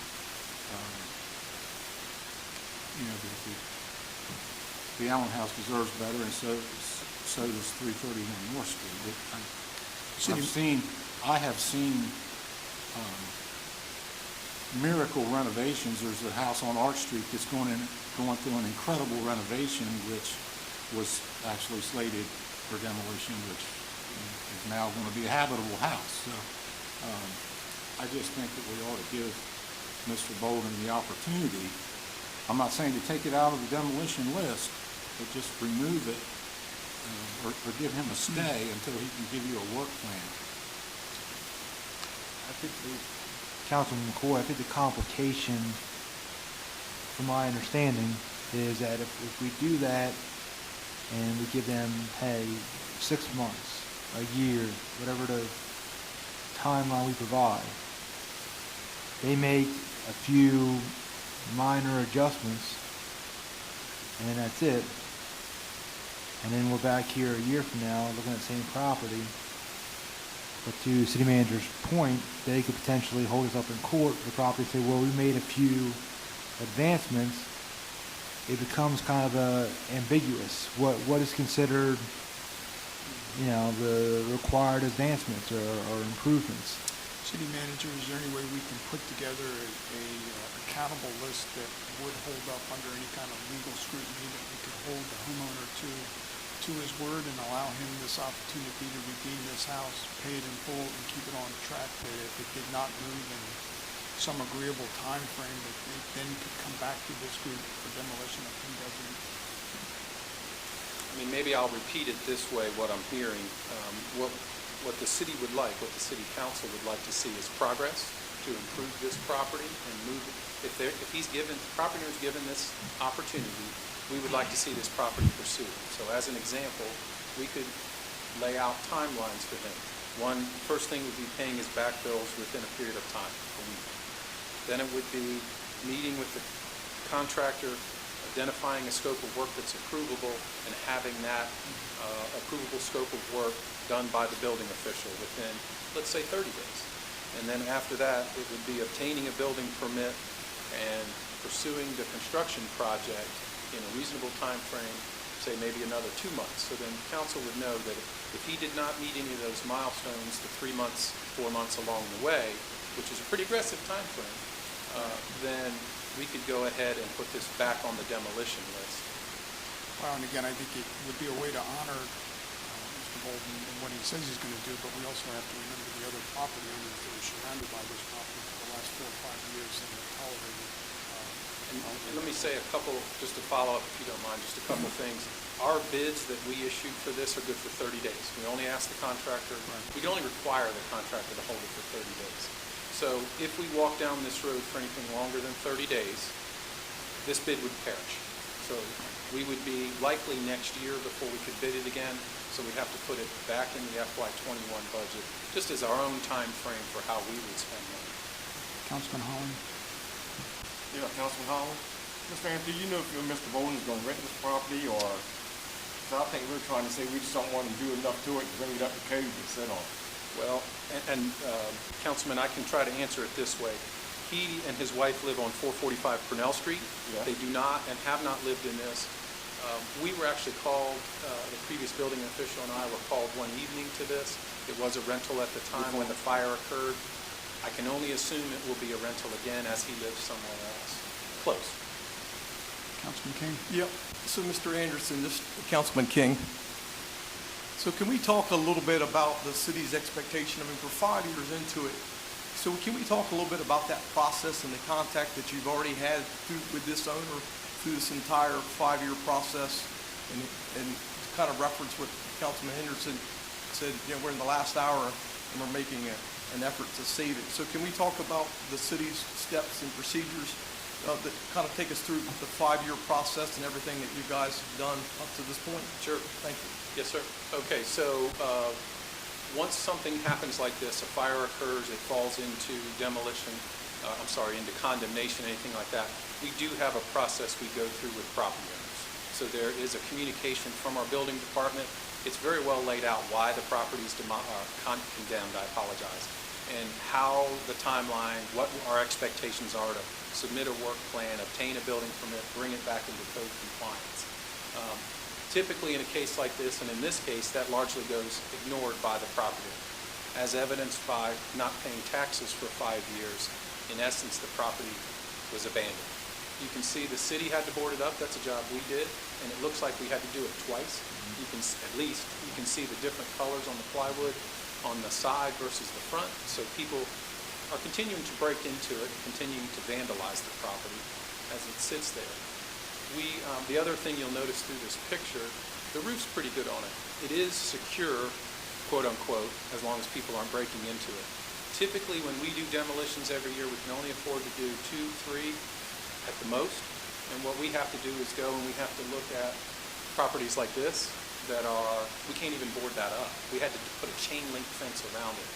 The Allen House deserves better, and so does 331 North Street. I have seen miracle renovations. There's a house on Arch Street that's going through an incredible renovation, which was actually slated for demolition, which is now going to be a habitable house. So I just think that we ought to give Mr. Bolden the opportunity. I'm not saying to take it out of the demolition list, but just remove it or give him a stay until he can give you a work plan. I think Councilman McCoy, I think the complication, from my understanding, is that if we do that and we give them, hey, 6 months, a year, whatever the timeline we provide, they make a few minor adjustments, and then that's it. And then we're back here a year from now looking at the same property. But to city manager's point, they could potentially hold us up in court for the property, say, well, we made a few advancements. It becomes kind of ambiguous. What is considered, the required advancements or improvements? City manager, is there any way we can put together a accountable list that would hold up under any kind of legal scrutiny, that we could hold the homeowner to his word and allow him this opportunity to redeem this house, pay it in full, and keep it on track, that if it did not move in some agreeable time frame, that they then could come back to this group for demolition if he doesn't? Maybe I'll repeat it this way, what I'm hearing. What the city would like, what the city council would like to see is progress to improve this property and move it. If the property owner is given this opportunity, we would like to see this property pursued. So as an example, we could lay out timelines for him. First thing would be paying his back bills within a period of time, a week. Then it would be meeting with the contractor, identifying a scope of work that's approvable, and having that approvable scope of work done by the building official within, let's say, 30 days. And then after that, it would be obtaining a building permit and pursuing the construction project in a reasonable time frame, say maybe another 2 months. So then council would know that if he did not meet any of those milestones, the 3 months, 4 months along the way, which is a pretty aggressive time frame, then we could go ahead and put this back on the demolition list. Well, and again, I think it would be a way to honor Mr. Bolden and what he says he's going to do, but we also have to remember the other property owners that are surrounded by this property for the last 4 or 5 years and have tolerated. And let me say a couple, just to follow up, if you don't mind, just a couple things. Our bids that we issued for this are good for 30 days. We only ask the contractor, we can only require the contractor to hold it for 30 days. So if we walk down this road for anything longer than 30 days, this bid would perish. So we would be likely next year before we could bid it again. So we'd have to put it back in the FY21 budget, just as our own time frame for how we would spend money. Councilman Holland? Yeah, Councilman Holland. Mr. Anthony, do you know if Mr. Bolden is going to rent this property, or, because I think we're trying to say we just don't want to do enough to it to bring it up to code and sit on it. Well, Councilman, I can try to answer it this way. He and his wife live on 445 Purnell Street. Yeah. They do not and have not lived in this. We were actually called, the previous building official and I were called one evening to this. It was a rental at the time when the fire occurred. I can only assume it will be a rental again as he lives somewhere else. Close. Councilman King? Yep. So, Mr. Anderson, Councilman King. So can we talk a little bit about the city's expectation? We're 5 years into it. So can we talk a little bit about that process and the contact that you've already had with this owner through this entire 5-year process, and kind of reference what Councilman Henderson said, we're in the last hour and we're making an effort to save it. So can we talk about the city's steps and procedures that kind of take us through the 5-year process and everything that you guys have done up to this point? Sure. Thank you. Yes, sir. Okay, so once something happens like this, a fire occurs, it falls into demolition, into condemnation, anything like that, we do have a process we go through with property owners. So there is a communication from our building department. It's very well laid out why the property is condemned, I apologize, and how the timeline, what our expectations are to submit a work plan, obtain a building permit, bring it back into code compliance. Typically in a case like this, and in this case, that largely goes ignored by the property owner, as evidenced by not paying taxes for 5 years. In essence, the property was abandoned. You can see the city had to board it up. That's a job we did, and it looks like we had to do it twice. You can see the different colors on the plywood on the side versus the front. So people are continuing to break into it, continuing to vandalize the property as it sits there. The other thing you'll notice through this picture, the roof's pretty good on it. It is secure, quote unquote, as long as people aren't breaking into it. Typically, when we do demolitions every year, we can only afford to do 2, 3 at the most. And what we have to do is go and we have to look at properties like this we can't even board that up. We had to put a chain link fence around it.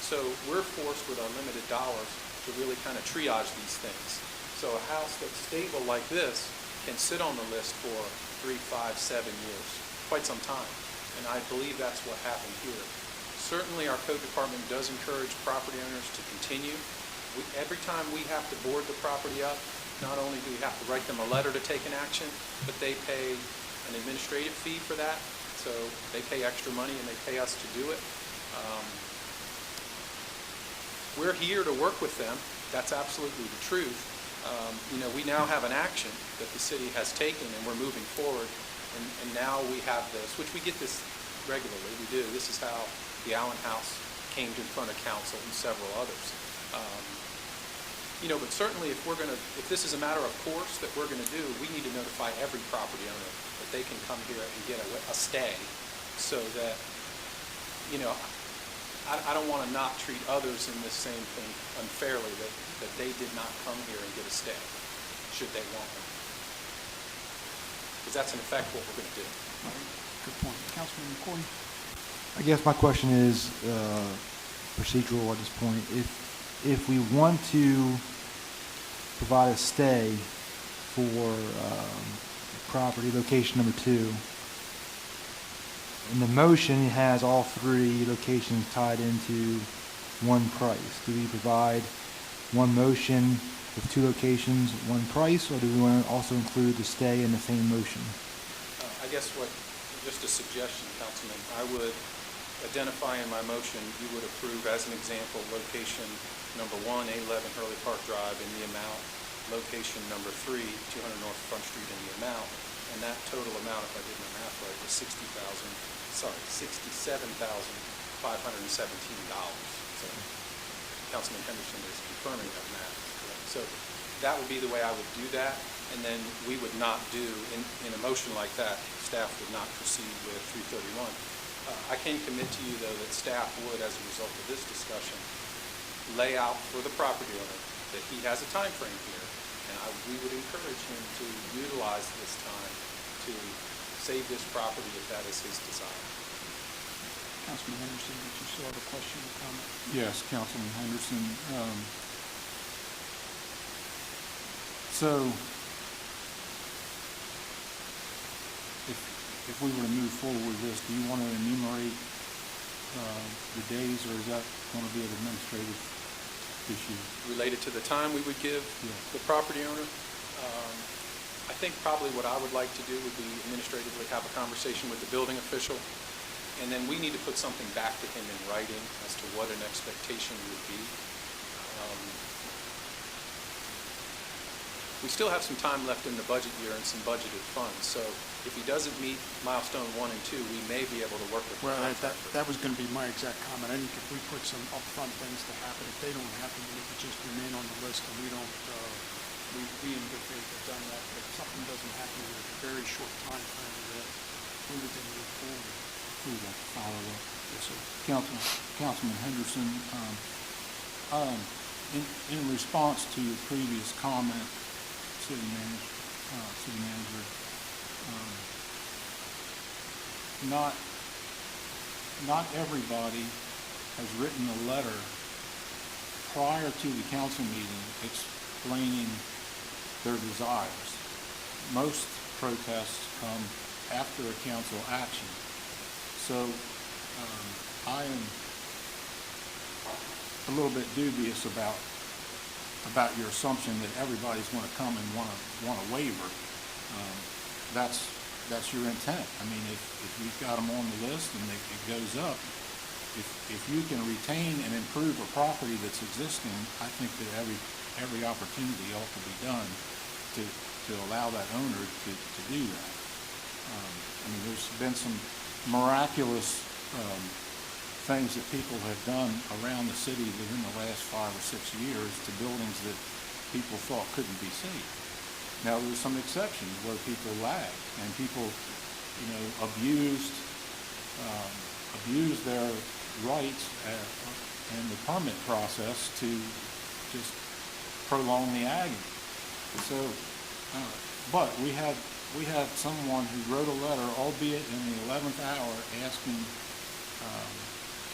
So we're forced with our limited dollars to really kind of triage these things. So a house that's stable like this can sit on the list for 3, 5, 7 years, quite some time. And I believe that's what happened here. Certainly our code department does encourage property owners to continue. Every time we have to board the property up, not only do we have to write them a letter to take an action, but they pay an administrative fee for that. So they pay extra money and they pay us to do it. We're here to work with them. That's absolutely the truth. We now have an action that the city has taken and we're moving forward. And now we have this, which we get this regularly. We do. This is how the Allen House came in front of council and several others. But certainly if this is a matter of course that we're going to do, we need to notify every property owner that they can come here and get a stay so that, I don't want to not treat others in this same thing unfairly, that they did not come here and get a stay, should they want one. Because that's in effect what we're going to do. All right. Good point. Councilman McCoy? I guess my question is procedural at this point. If we want to provide a stay for property location number 2, and the motion has all 3 locations tied into one price, do we provide one motion with 2 locations, one price, or do we want to also include the stay in the same motion? I guess just a suggestion, Councilman, I would identify in my motion, you would approve as an example, location number 1, 811 Hurley Park Drive in the amount, location number 3, 200 North Front Street in the amount, and that total amount, if I did my math right, was $67,517. So Councilman Henderson is confirming that math is correct. So that would be the way I would do that, and then we would not do, in a motion like that, staff would not proceed with 331. I can commit to you, though, that staff would, as a result of this discussion, lay out for the property owner that he has a time frame here, and we would encourage him to utilize this time to save this property if that is his desire. Councilman Henderson, did you still have a question or comment? Yes, Councilman Henderson. So if we were to move forward with this, do you want to enumerate the days, or is that going to be an administrative issue? Related to the time we would give the property owner? I think probably what I would like to do would be administratively have a conversation with the building official, and then we need to put something back to him in writing as to what an expectation would be. we still have some time left in the budget year and some budgeted funds. So if he doesn't meet milestone 1 and 2, we may be able to work with the Well, contractor. that was going to be my exact comment. I think if we put some upfront things to happen, if they don't happen, then it could just remain on the list, and we don't, we in good faith have done that. But if something doesn't happen in a very short time frame, we would then move forward. Please, like to follow up. Yes, sir. Councilman Henderson, in response to your previous comment, City Manager, not everybody has written a letter prior to the council meeting explaining their desires. Most protests come after a council action. So I am a little bit dubious about your assumption that everybody's going to come and want a waiver. That's your intent. I mean, if you've got them on the list and it goes up, if you can retain and improve a property that's existing, I think that every opportunity ought to be done to allow that owner to do that. I mean, there's been some miraculous things that people have done around the city within the last 5 or 6 years to buildings that people thought couldn't be saved. Now, there's some exceptions where people lagged and people, abused their rights in the permit process to just prolong the agony. So, but we had someone who wrote a letter, albeit in the 11th hour,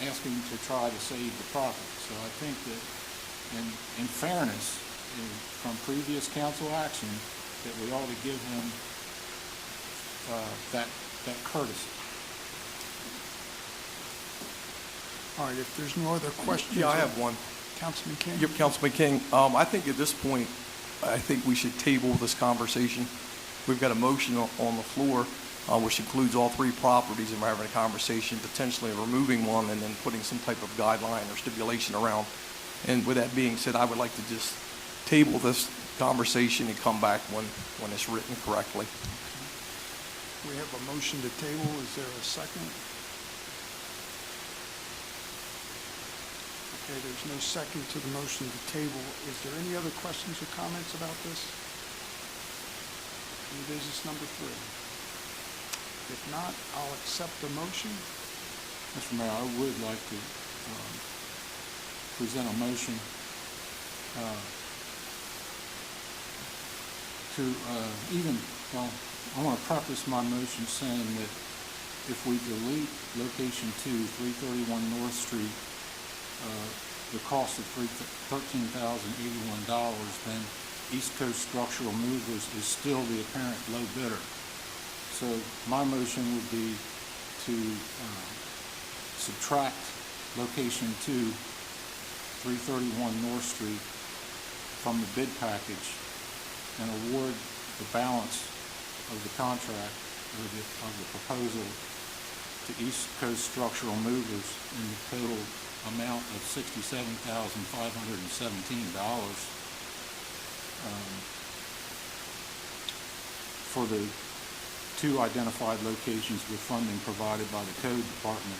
asking to try to save the property. So I think that in fairness, from previous council action, that we ought to give him that courtesy. All right, if there's no other questions. Yeah, I have one. Councilman King? Yep, Councilman King. I think at this point, I think we should table this conversation. We've got a motion on the floor, which includes all 3 properties, and we're having a conversation, potentially removing one and then putting some type of guideline or stipulation around. And with that being said, I would like to just table this conversation and come back when it's written correctly. We have a motion to table. Is there a second? Okay, there's no second to the motion to table. Is there any other questions or comments about this? New business number 3. If not, I'll accept the motion. Mr. Mayor, I would like to present a motion I want to preface my motion saying that if we delete location 2, 331 North Street, the cost of $13,081, then East Coast Structural Movers is still the apparent low bidder. So my motion would be to subtract location 2, 331 North Street from the bid package and award the balance of the contract of the proposal to East Coast Structural Movers in the total amount of $67,517 for the 2 identified locations with funding provided by the Code Department,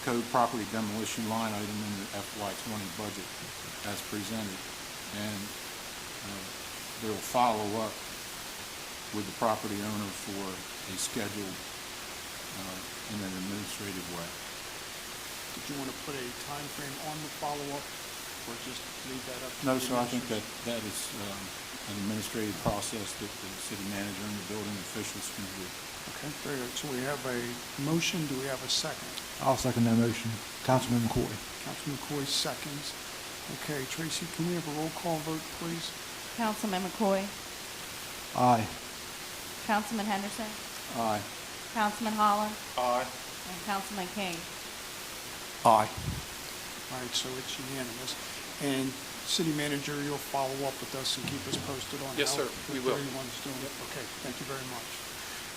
Code Property Demolition line item in the FY20 budget as presented. And they will follow up with the property owner for a schedule in an administrative way. Did you want to put a time frame on the follow-up, or just leave that up to No, the sir, I think administration? that is an administrative process that the city manager and the building officials can do. Okay, very good. So we have a motion. Do we have a second? I'll second that motion. Councilman McCoy. Councilman McCoy seconds. Okay, Tracy, can we have a roll call vote, please? Councilman McCoy, Aye. Councilman Henderson, Aye. Councilman Holland, Aye. and Councilman King. Aye. All right, so it's unanimous. And City Manager, you'll follow up with us and keep us posted on Yes, how sir, we will. everyone's doing. Okay, thank you very much.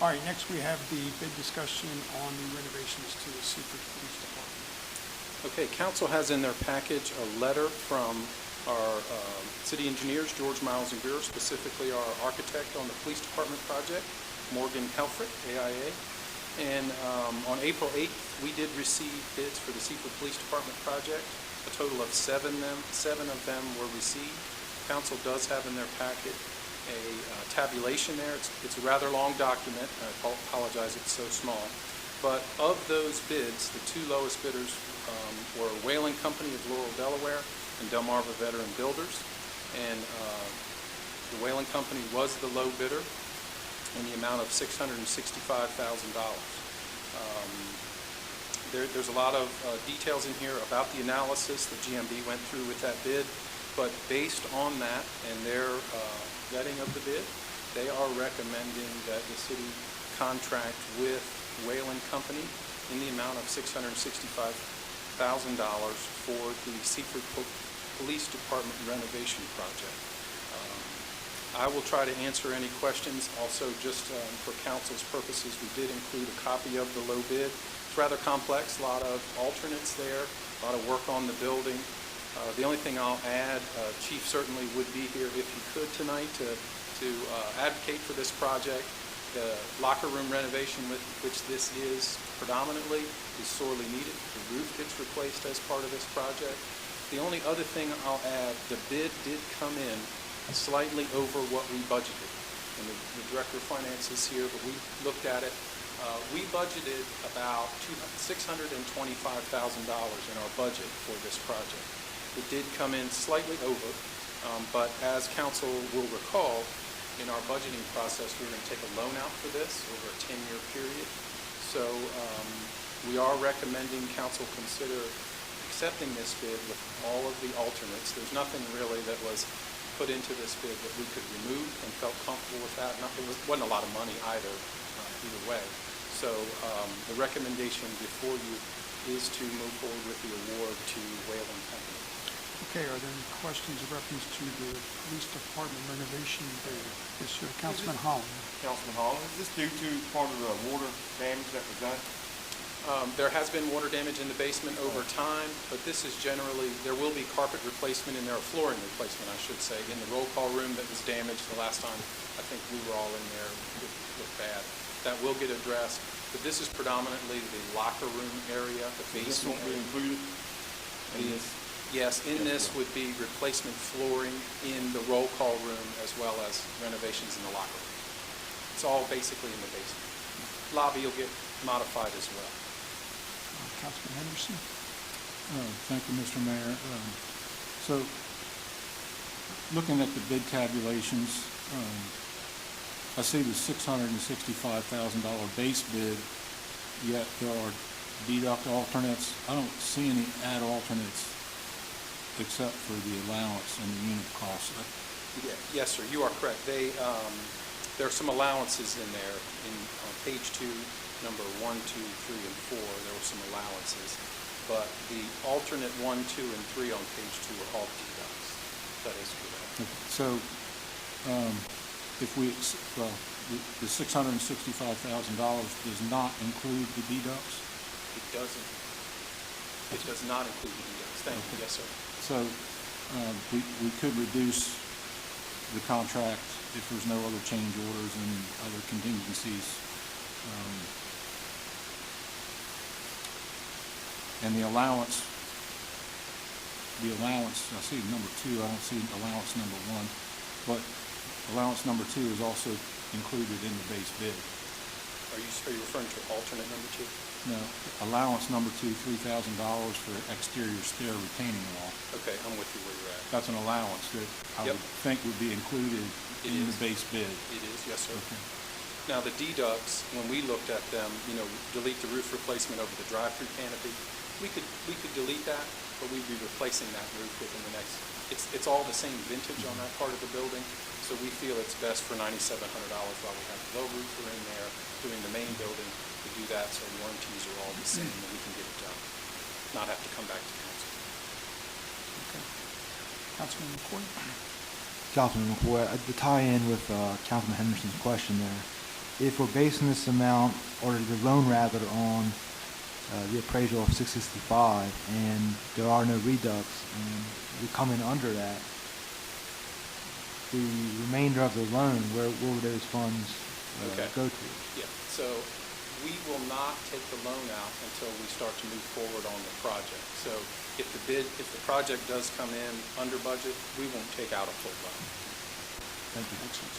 All right, next we have the bid discussion on the renovations to the Seaford Police Department. Okay, council has in their package a letter from Our city engineers, George Miles and Greer, specifically our architect on the police department project, Morgan Helfrich, AIA. And on April 8th, we did receive bids for the Seaford Police Department project. A total of seven of them were received. Council does have in their packet a tabulation there. It's a rather long document. I apologize it's so small. But of those bids, the two lowest bidders were Whaling Company of Laurel, Delaware, and Delmarva Veteran Builders. And the Whaling Company was the low bidder in the amount of $665,000. There's a lot of details in here about the analysis that GMB went through with that bid, but based on that and their vetting of the bid, they are recommending that the city contract with Whaling Company in the amount of $665,000 for the Seaford Police Department renovation project. I will try to answer any questions. Also, just for council's purposes, we did include a copy of the low bid. It's rather complex, a lot of alternates there, a lot of work on the building. The only thing I'll add, Chief certainly would be here if he could tonight to advocate for this project. The locker room renovation, which this is predominantly, is sorely needed. The roof gets replaced as part of this project. The only other thing I'll add, the bid did come in slightly over what we budgeted. And the Director of Finance is here, but we looked at it. We budgeted about $625,000 in our budget for this project. It did come in slightly over, but as council will recall, in our budgeting process, we're going to take a loan out for this over a 10-year period. So we are recommending council consider accepting this bid with all of the alternates. There's nothing really that was put into this bid that we could remove and felt comfortable with that. It wasn't a lot of money either way. So the recommendation before you is to move forward with the award to Whaling Company. Okay, are there any questions in reference to the police department renovation bid? Yes, sir. Councilman Holland. Councilman Holland, is this due to part of the water damage that was done? There has been water damage in the basement over time, but this is generally, there will be carpet replacement and there are flooring replacement, I should say, in the roll call room that was damaged the last time. I think we were all in there, it looked bad. That will get addressed, but this is predominantly the locker room area, the basement. This won't be included in this? Yes, in this would be replacement flooring in the roll call room as well as renovations in the locker room. It's all basically in the basement. Lobby will get modified as well. Councilman Henderson. Thank you, Mr. Mayor. So, looking at the bid tabulations, I see the $665,000 base bid, yet there are deduct alternates. I don't see any add alternates except for the allowance and the unit cost. Yes, sir, you are correct. There are some allowances in there. On page 2, number 1, 2, 3, and 4, there were some allowances. But the alternate 1, 2, and 3 on page 2 are all deducts. That is correct. Okay. So, if the $665,000 does not include the deducts? It doesn't. It does not include the deducts. Thank you. Yes, sir. So, we could reduce the contract if there's no other change orders and other contingencies. And the allowance, I see number 2, I don't see allowance number 1, but allowance number 2 is also included in the base bid. Are you referring to alternate number 2? No, allowance number 2, $3,000 for exterior stair retaining wall. Okay, I'm with you where you're at. That's an allowance that I would think would be included in the base bid. It is, yes, sir. Okay. Now, the deducts, when we looked at them, delete the roof replacement over the drive-through canopy, we could delete that, but we'd be replacing that roof within the next, it's all the same vintage on that part of the building, so we feel it's best for $9,700 while we have the low roofer in there doing the main building to do that, so warranties are all the same and we can get it done, not have to come back to council. Okay. Councilman McCoy. Councilman McCoy, to tie in with Councilman Henderson's question there, if we're basing this amount, or the loan rather, on the appraisal of 665, and there are no reducts, and we come in under that, the remainder of the loan, where would those funds Okay. go to? Yeah, so we will not take the loan out until we start to move forward on the project. So if the project does come in under budget, we won't take out a full loan. Thank you. Excellent.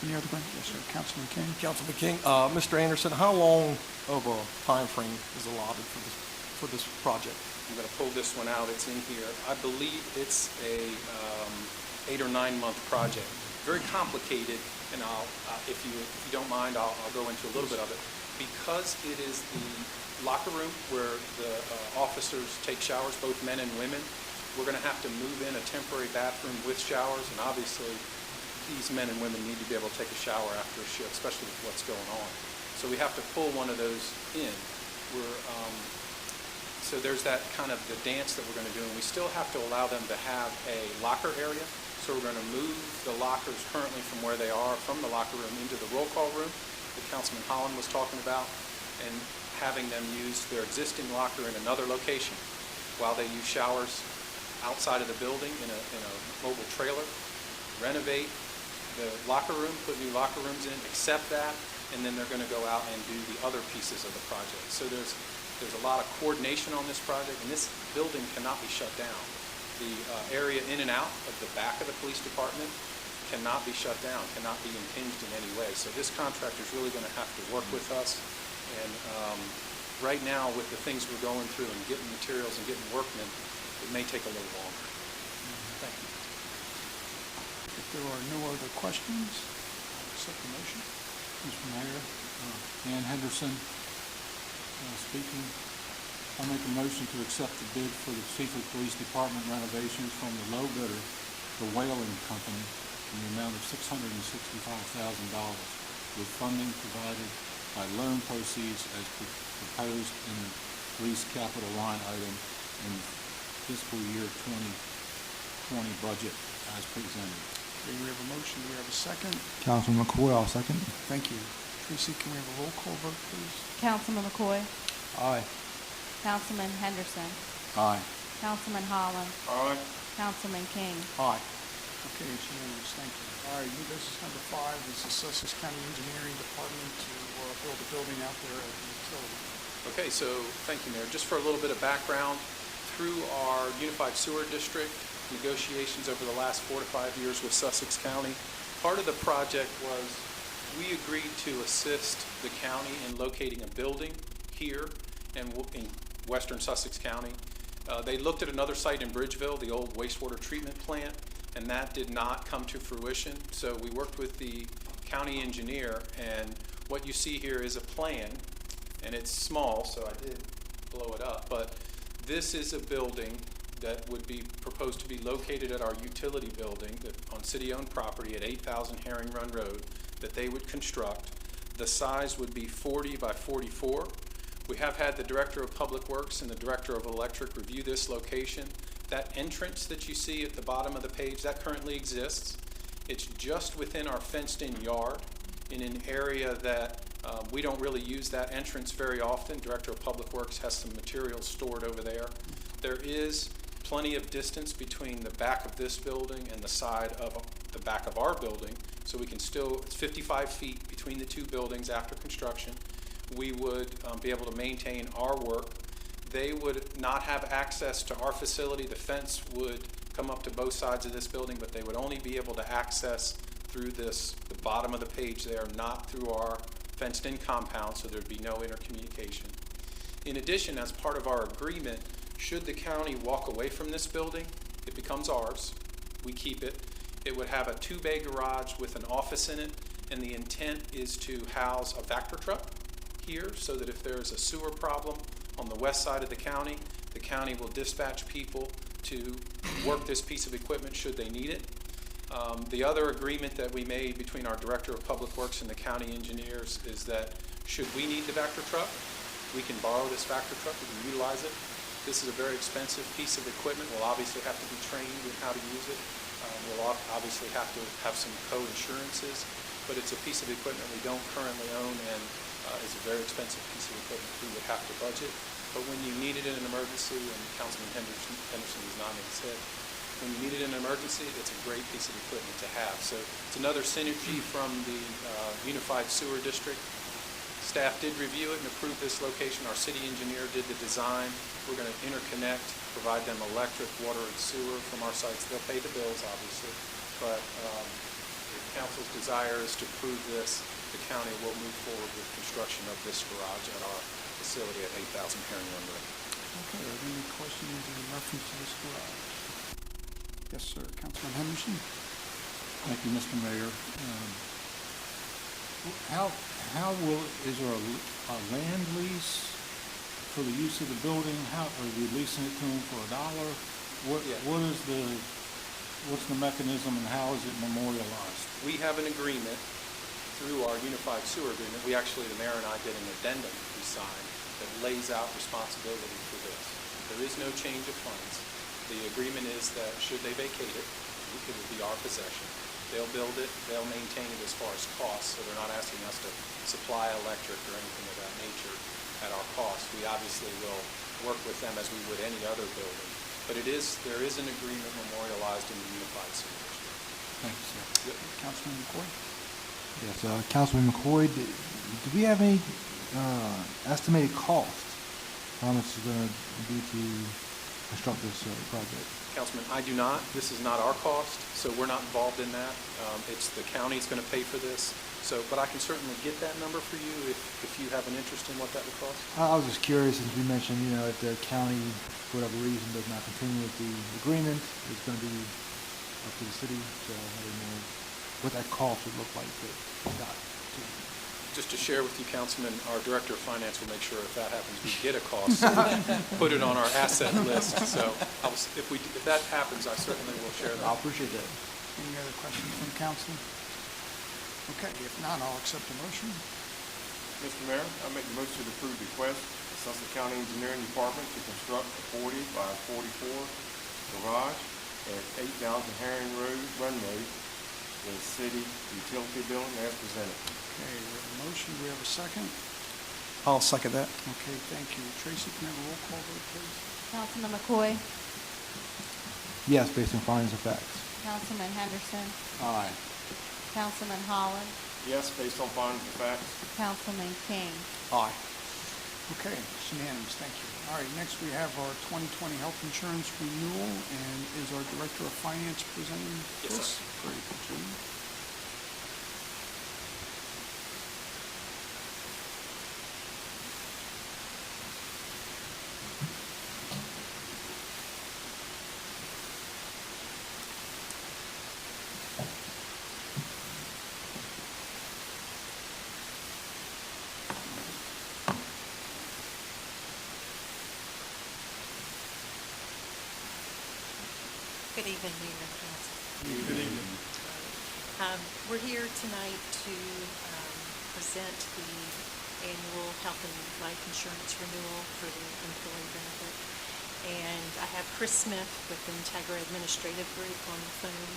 Any other questions? Yes, sir. Councilman King? Councilman King, Mr. Anderson, how long of a time frame is allotted for this project? I'm going to pull this one out. It's in here. I believe it's a 8 or 9 month project. Very complicated, and if you don't mind, I'll go into a little bit of it. Because it is the locker room where the officers take showers, both men and women, we're going to have to move in a temporary bathroom with showers, and obviously these men and women need to be able to take a shower after a shift, especially with what's going on. So we have to pull one of those in. So there's that kind of the dance that we're going to do, and we still have to allow them to have a locker area. So we're going to move the lockers currently from where they are, from the locker room into the roll call room that Councilman Holland was talking about, and having them use their existing locker in another location while they use showers outside of the building in a mobile trailer, renovate the locker room, put new locker rooms in, accept that, and then they're going to go out and do the other pieces of the project. So there's a lot of coordination on this project, and this building cannot be shut down. The area in and out of the back of the police department cannot be shut down, cannot be impinged in any way. So this contractor is really going to have to work with us. And right now, with the things we're going through and getting materials and getting workmen, it may take a little longer. Thank you. If there are no other questions, I'll accept the motion. Mr. Mayor, Dan Henderson speaking. I make a motion to accept the bid for the Seaford Police Department renovations from the low bidder, the Whaling Company, in the amount of $665,000, with funding provided by loan proceeds as proposed in the police capital line item in fiscal year 2020 budget as presented. Okay, we have a motion. Do we have a second? Councilman McCoy, I'll second. Thank you. Tracy, can we have a roll call vote, please? Councilman McCoy, Aye. Councilman Henderson, Aye. Councilman Holland, Aye. Councilman King. Aye. Okay, it's unanimous. Thank you. All right, new business number 5 is the Sussex County Engineering Department to build a building out there at the utility. Okay, so thank you, Mayor. Just for a little bit of background, through our Unified Sewer District negotiations over the last 4 to 5 years with Sussex County, part of the project was we agreed to assist the county in locating a building here in western Sussex County. They looked at another site in Bridgeville, the old wastewater treatment plant, and that did not come to fruition. So we worked with the county engineer, and what you see here is a plan, and it's small, so I did blow it up, but this is a building that would be proposed to be located at our utility building on city-owned property at 8,000 Herring Run Road that they would construct. The size would be 40 by 44. We have had the Director of Public Works and the Director of Electric review this location. That entrance that you see at the bottom of the page, that currently exists. It's just within our fenced-in yard in an area that we don't really use that entrance very often. Director of Public Works has some materials stored over there. There is plenty of distance between the back of this building and the side of the back of our building, so we can still, it's 55 feet between the two buildings after construction. We would be able to maintain our work. They would not have access to our facility. The fence would come up to both sides of this building, but they would only be able to access through the bottom of the page there, not through our fenced-in compound, so there'd be no intercommunication. In addition, as part of our agreement, should the county walk away from this building, it becomes ours. We keep it. It would have a 2-bay garage with an office in it, and the intent is to house a Vector truck here so that if there's a sewer problem on the west side of the county will dispatch people to work this piece of equipment should they need it. The other agreement that we made between our Director of Public Works and the county engineers is that should we need the Vector truck, we can borrow this Vector truck, we can utilize it. This is a very expensive piece of equipment. We'll obviously have to be trained in how to use it. We'll obviously have to have some co-insurances, but it's a piece of equipment we don't currently own and is a very expensive piece of equipment we would have to budget. But when you need it in an emergency, and Councilman Henderson is nodding his head, when you need it in an emergency, it's a great piece of equipment to have. So it's another synergy from the Unified Sewer District. Staff did review it and approve this location. Our city engineer did the design. We're going to interconnect, provide them electric, water, and sewer from our sites. They'll pay the bills, obviously, but if council's desire is to approve this, the county will move forward with construction of this garage at our facility at 8,000 Herring Run Road. Okay, are there any questions in reference to this garage? Yes, sir. Councilman Henderson? Thank you, Mr. Mayor. Is there a land lease for the use of the building? How, are we leasing it to them for $1? Yeah. What's the mechanism and how is it memorialized? We have an agreement through our Unified Sewer Agreement. The mayor and I did an addendum we signed that lays out responsibility for this. There is no change of funds. The agreement is that should they vacate it, it will be our possession. They'll build it, they'll maintain it as far as costs, so they're not asking us to supply electric or anything of that nature at our cost. We obviously will work with them as we would any other building, but there is an agreement memorialized in the Unified Sewer District. Thank you, sir. Yep. Councilman McCoy? Yes, Councilman McCoy, do we have any estimated cost? How much is going to be to construct this project? Councilman, I do not. This is not our cost, so we're not involved in that. It's the county's going to pay for this. So, but I can certainly get that number for you if you have an interest in what that would cost. I was just curious, since you mentioned, if the county, for whatever reason, does not continue with the agreement, it's going to be up to the city. So I don't know what that cost would look like to dot. Just to share with you, Councilman, our Director of Finance will make sure if that happens, we get a cost, put it on our asset list. So if that happens, I certainly will share that. I appreciate that. Any other questions from council? Okay, if not, I'll accept the motion. Mr. Mayor, I make the motion to approve the request of Sussex County Engineering Department to construct a 40 by 44 garage at 8,000 Herring Run Road in the city utility building as presented. Okay, we have a motion. Do we have a second? I'll second that. Okay, thank you. Tracy, can I have a roll call vote, please? Councilman McCoy, Yes, based on findings of facts. Councilman Henderson, Aye. Councilman Holland, Yes, based on findings of facts. Councilman King. Aye. Okay, it's unanimous. Thank you. All right, next we have our 2020 health insurance renewal, and is our Director of Finance presenting Yes, this? sir. Great, Jim. Good evening, Mayor and Council. Good evening. We're here tonight to present the annual health and life insurance renewal for the employee benefit. And I have Chris Smith with the Integra Administrative Group on the phone.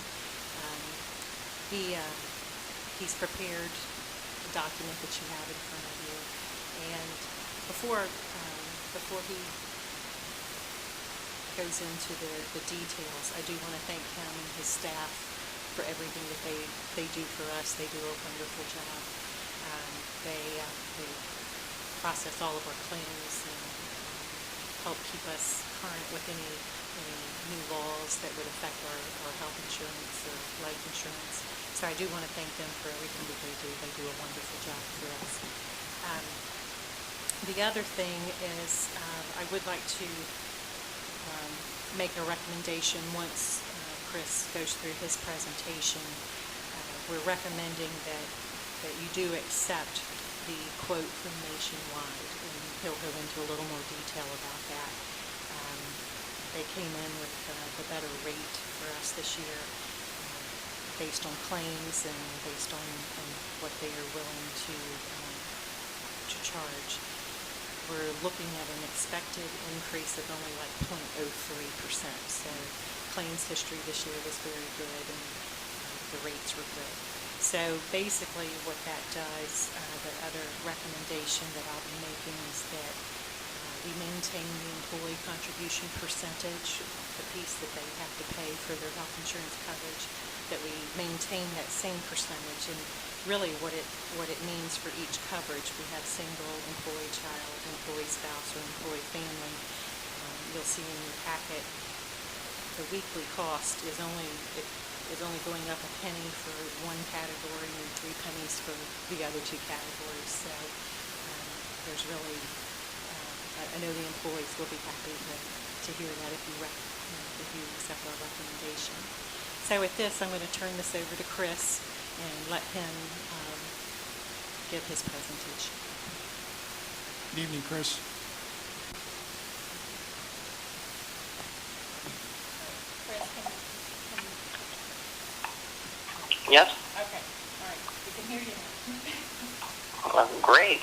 He's prepared the document that you have in front of you. And before he goes into the details, I do want to thank him and his staff for everything that they do for us. They do a wonderful job. They process all of our claims and help keep us current with any new laws that would affect our health insurance or life insurance. So I do want to thank them for everything that they do. They do a wonderful job for us. The other thing is I would like to make a recommendation once Chris goes through his presentation. We're recommending that you do accept the quote from Nationwide, and he'll go into a little more detail about that. They came in with the better rate for us this year based on claims and based on what they are willing to charge. We're looking at an expected increase of only like 0.03%. So claims history this year was very good and the rates were good. So basically what that does, the other recommendation that I'll be making is that We maintain the employee contribution percentage, the piece that they have to pay for their health insurance coverage, that we maintain that same percentage. And really what it means for each coverage, we have single, employee child, employee spouse, or employee family. You'll see in your packet, the weekly cost is only going up a penny for one category and 3 pennies for the other 2 categories. So there's really, I know the employees will be happy to hear that if you accept our recommendation. So with this, I'm going to turn this over to Chris and let him give his presentation. Good evening, Chris. Yes? Okay, all right, we can hear you now. Well, great.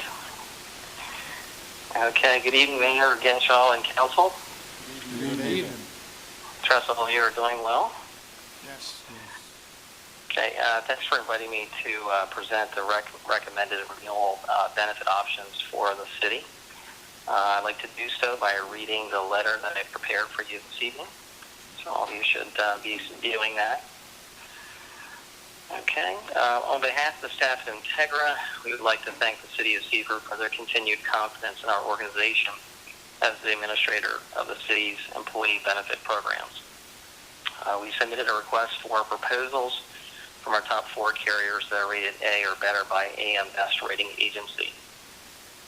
Okay, good evening, Mayor Genshaw and Council. Good evening. Trust all of you are doing well. Yes. Okay, thanks for inviting me to present the recommended renewal benefit options for the city. I'd like to do so by reading the letter that I prepared for you this evening. So all of you should be viewing that. Okay. On behalf of the staff at Integra, we would like to thank the City of Seaford for their continued confidence in our organization as the administrator of the city's employee benefit programs. We submitted a request for proposals from our top 4 carriers that are rated A or better by AM Best Rating Agency.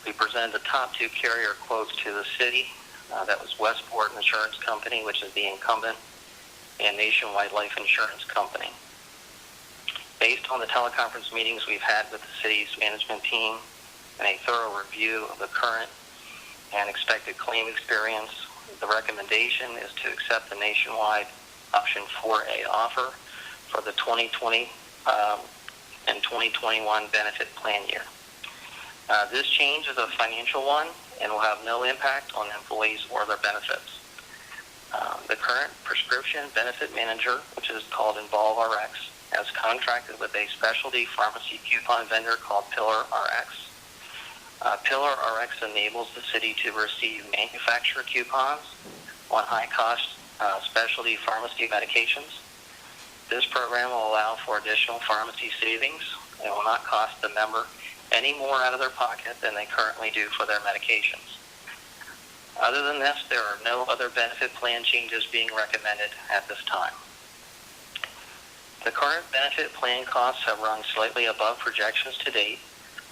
We presented the top 2 carrier quotes to the city. That was Westport Insurance Company, which is the incumbent, and Nationwide Life Insurance Company. Based on the teleconference meetings we've had with the city's management team and a thorough review of the current and expected claim experience, the recommendation is to accept the Nationwide Option 4A offer for the 2020 and 2021 benefit plan year. This change is a financial one and will have no impact on employees or their benefits. The current prescription benefit manager, which is called InvolveRx, has contracted with a specialty pharmacy coupon vendor called Pillar RX. Pillar RX enables the city to receive manufacturer coupons on high-cost specialty pharmacy medications. This program will allow for additional pharmacy savings and will not cost the member any more out of their pocket than they currently do for their medications. Other than this, there are no other benefit plan changes being recommended at this time. The current benefit plan costs have run slightly above projections to date,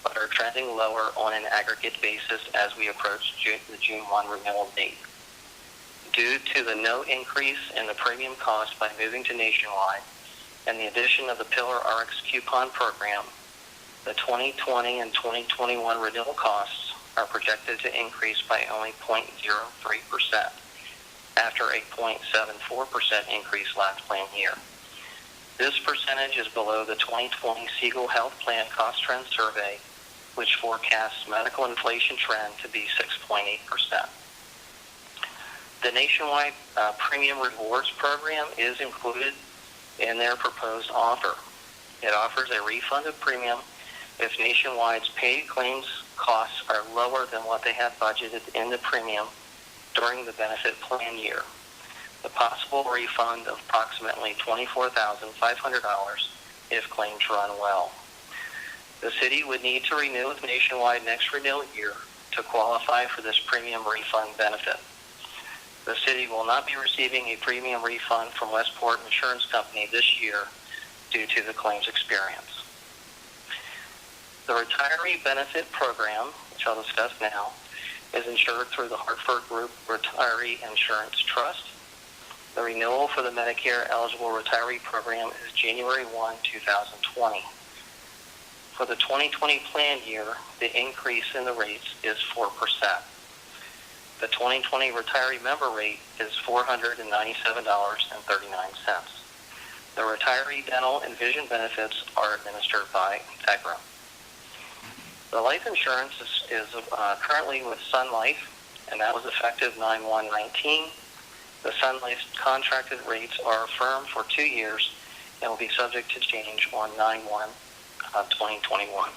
but are trending lower on an aggregate basis as we approach the June 1 renewal date. Due to the no increase in the premium cost by moving to Nationwide and the addition of the Pillar RX coupon program, the 2020 and 2021 renewal costs are projected to increase by only 0.03% after a 0.74% increase last plan year. This percentage is below the 2020 Siegel Health Plan Cost Trend Survey, which forecasts medical inflation trend to be 6.8%. The Nationwide Premium Rewards Program is included in their proposed offer. It offers a refund of premium if Nationwide's paid claims costs are lower than what they have budgeted in the premium during the benefit plan year. The possible refund of approximately $24,500 if claims run well. The city would need to renew with Nationwide next renewal year to qualify for this premium refund benefit. The city will not be receiving a premium refund from Westport Insurance Company this year due to the claims experience. The retiree benefit program, which I'll discuss now, is insured through the Hartford Group Retiree Insurance Trust. The renewal for the Medicare eligible retiree program is January 1, 2020. For the 2020 plan year, the increase in the rates is 4%. The 2020 retiree member rate is $497.39. The retiree dental and vision benefits are administered by Integra. The life insurance is currently with Sun Life, and that was effective 9/1/19. The Sun Life contracted rates are firm for 2 years and will be subject to change on 9/1/2021.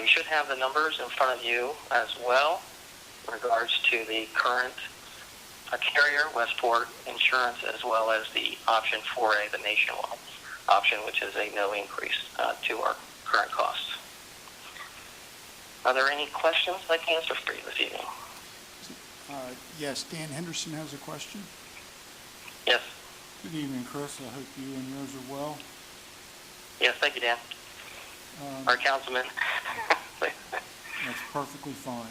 You should have the numbers in front of you as well. in regards to the current carrier, Westport Insurance, as well as the option 4A, the nationwide option, which is a no increase to our current costs. Are there any questions I can answer for you this evening? Yes, Dan Henderson has a question. Yes. Good evening, Chris. I hope you and yours are well. Yes, thank you, Dan. Our councilman. That's perfectly fine.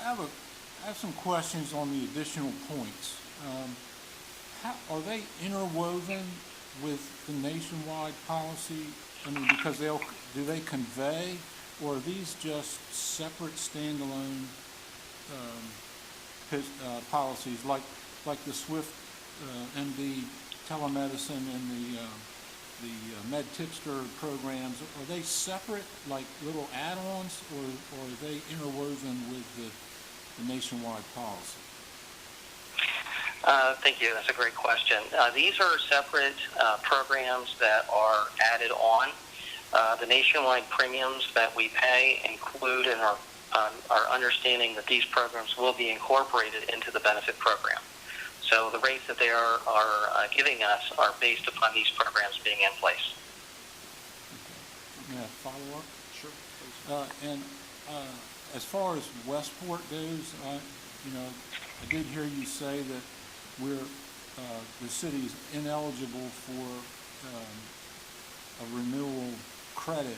I have some questions on the additional points. How are they interwoven with the nationwide policy? I mean, because do they convey, or are these just separate standalone policies, like the SWIFT MD telemedicine and the med tipster programs? Are they separate, like little add-ons, or are they interwoven with the nationwide policy? Thank you. That's a great question. These are separate programs that are added on. The nationwide premiums that we pay include in our understanding that these programs will be incorporated into the benefit program. So the rates that they are giving us are based upon these programs being in place. Okay. May I follow up? Sure. And as far as Westport goes, I did hear you say that the city's ineligible for a renewal credit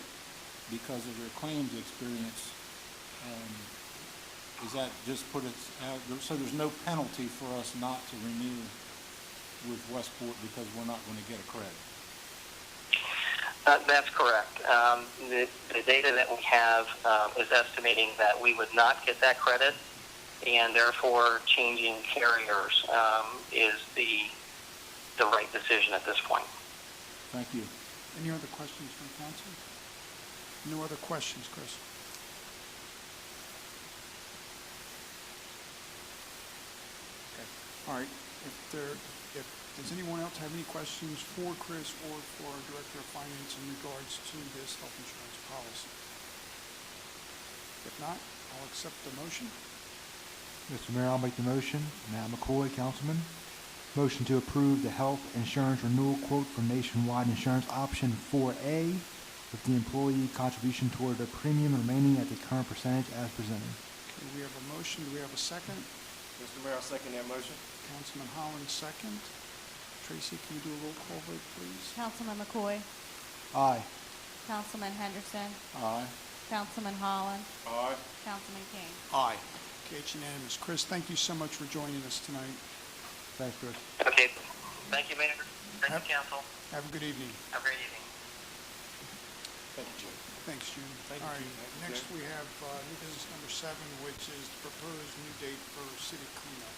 because of their claims experience. Is that just so there's no penalty for us not to renew with Westport because we're not going to get a credit? That's correct. The data that we have is estimating that we would not get that credit, and therefore changing carriers is the right decision at this point. Thank you. Any other questions from council? No other questions, Chris? Okay. All right. If does anyone else have any questions for Chris or for our Director of Finance in regards to this health insurance policy? If not, I'll accept the motion. Mr. Mayor, I'll make the motion. Matt McCoy, Councilman. Motion to approve the health insurance renewal quote for nationwide insurance option 4A with the employee contribution toward the premium remaining at the current percentage as presented. Okay, we have a motion. Do we have a second? Mr. Mayor, I'll second that motion. Councilman Holland, second. Tracy, can you do a roll call vote, please? Councilman McCoy, Aye. Councilman Henderson, Aye. Councilman Holland, Aye. Councilman King. Aye. Okay, it's unanimous. Chris, thank you so much for joining us tonight. Thanks, Chris. Okay. Thank you, Mayor. Thank you, Council. Have a good evening. Have a great evening. Thank you, Jim. Thanks, June. Thank you, All right, June. next we have new business number 7, which is the proposed new date for city cleanup.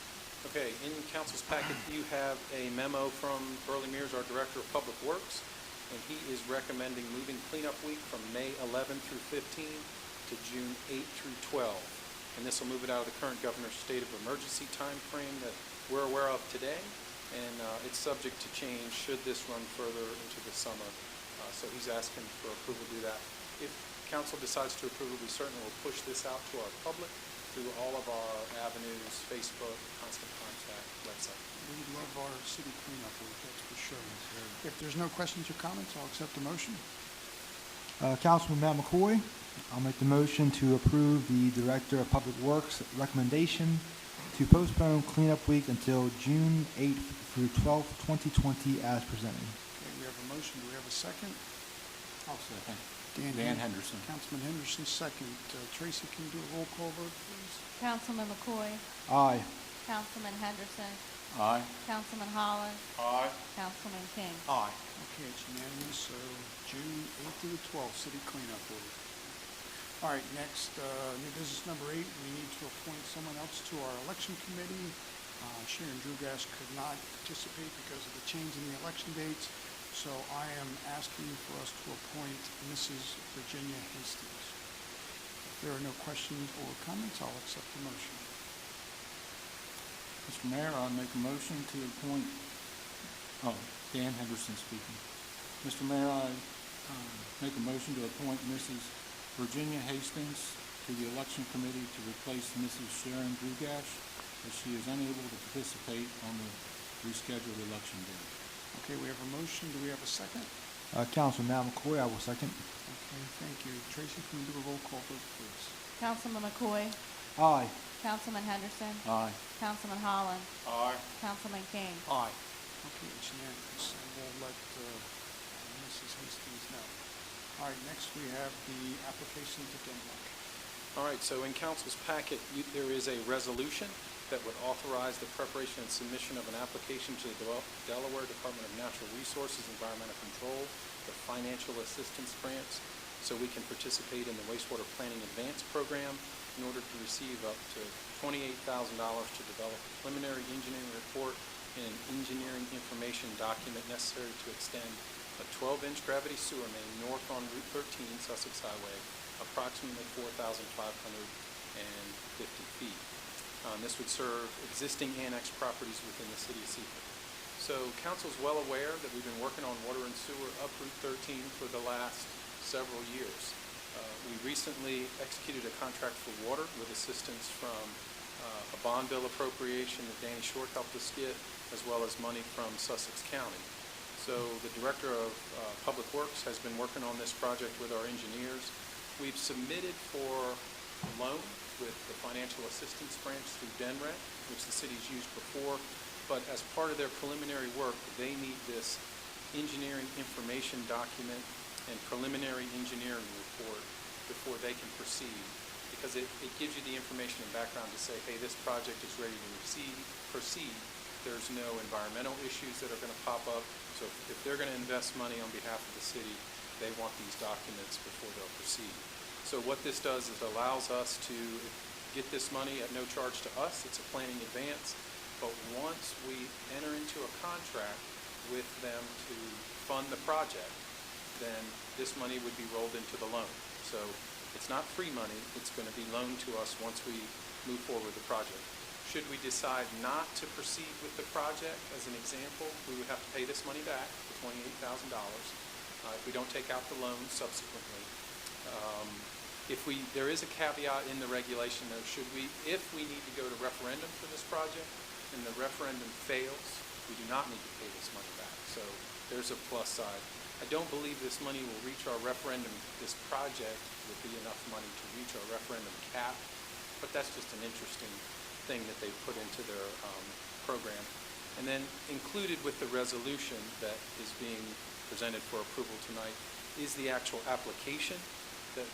Okay, in council's packet, you have a memo from Burley Mears, our Director of Public Works, and he is recommending moving cleanup week from May 11 through 15 to June 8 through 12. And this will move it out of the current governor's state of emergency time frame that we're aware of today, and it's subject to change should this run further into the summer. So he's asking for approval to do that. If council decides to approve it, we certainly will push this out to our public through all of our avenues, Facebook, Constant Contact, website. We love our city cleanup week, that's for sure. If there's no questions or comments, I'll accept the motion. Councilman Matt McCoy, I'll make the motion to approve the Director of Public Works recommendation to postpone cleanup week until June 8th through 12th, 2020 as presented. Okay, we have a motion. Do we have a second? I'll second. Dan Henderson. Councilman Henderson, second. Tracy, can you do a roll call vote, please? Councilman McCoy, Aye. Councilman Henderson, Aye. Councilman Holland, Aye. Councilman King. Aye. Okay, it's unanimous, so June 8th through the 12th, city cleanup week. All right, next, new business number 8, we need to appoint someone else to our election committee. Sharon Drugas could not participate because of the change in the election dates, so I am asking for us to appoint Mrs. Virginia Hastings. If there are no questions or comments, I'll accept the motion. Mr. Mayor, I'll make a motion to appoint, Dan Henderson speaking. Mr. Mayor, I make a motion to appoint Mrs. Virginia Hastings to the election committee to replace Mrs. Sharon Drugash, as she is unable to participate on the rescheduled election day. Okay, we have a motion. Do we have a second? Councilman McCoy, I will second. Okay, thank you. Tracy, can you do a roll call vote, please? Councilman McCoy, Aye. Councilman Henderson, Aye. Councilman Holland, Aye. Councilman King. Aye. Okay, it's unanimous, and we'll let Mrs. Hastings know. All right, next we have the application to Denmark. All right, so in council's packet, there is a resolution that would authorize the preparation and submission of an application to the Delaware Department of Natural Resources Environmental Control for financial assistance grants, so we can participate in the wastewater planning advance program in order to receive up to $28,000 to develop a preliminary engineering report and an engineering information document necessary to extend a 12-inch gravity sewer main north on Route 13, Sussex Highway, approximately 4,550 feet. This would serve existing annex properties within the city of Seaford. So council's well aware that we've been working on water and sewer up Route 13 for the last several years. We recently executed a contract for water with assistance from a bond bill appropriation that Danny Short helped us get, as well as money from Sussex County. So the Director of Public Works has been working on this project with our engineers. We've submitted for a loan with the financial assistance branch through DENRET, which the city's used before, but as part of their preliminary work, they need this engineering information document and preliminary engineering report before they can proceed, because it gives you the information and background to say, hey, this project is ready to proceed. There's no environmental issues that are going to pop up. So if they're going to invest money on behalf of the city, they want these documents before they'll proceed. So what this does is allows us to get this money at no charge to us. It's a planning advance. But once we enter into a contract with them to fund the project, then this money would be rolled into the loan. So it's not free money. It's going to be loaned to us once we move forward with the project. Should we decide not to proceed with the project, as an example, we would have to pay this money back, the $28,000, if we don't take out the loan subsequently. There is a caveat in the regulation, though, if we need to go to referendum for this project and the referendum fails, we do not need to pay this money back. So there's a plus side. I don't believe this money will reach our referendum. This project will be enough money to reach our referendum cap, but that's just an interesting thing that they put into their program. And then included with the resolution that is being presented for approval tonight is the actual application that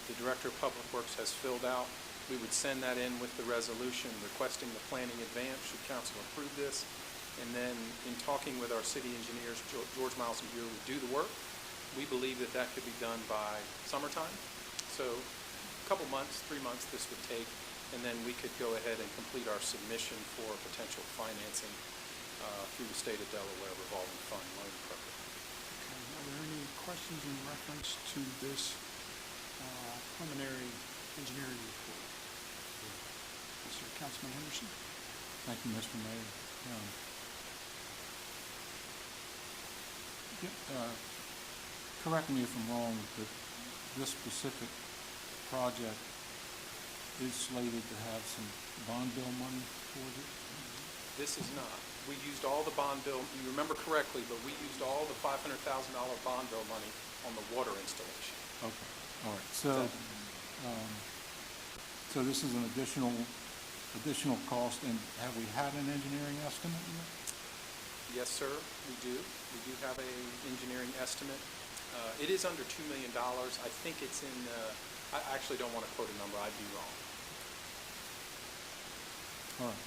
the Director of Public Works has filled out. We would send that in with the resolution requesting the planning advance should council approve this. And then in talking with our city engineers, George Miles and Bureau would do the work. We believe that that could be done by summertime. So a couple months, 3 months this would take, and then we could go ahead and complete our submission for potential financing through the state of Delaware revolving fund loan program. Okay, are there any questions in reference to this preliminary engineering report? Yes, sir. Councilman Henderson? Thank you, Mr. Mayor. Correct me if I'm wrong, but this specific project is slated to have some bond bill money towards it? This is not. We used all the bond bill, you remember correctly, but we used all the $500,000 bond bill money on the water installation. Okay, all right. So, so this is an additional cost, and have we had an engineering estimate yet? Yes, sir, we do. We do have an engineering estimate. It is under $2 million. I think it's in, I actually don't want to quote a number. I'd be wrong. All right.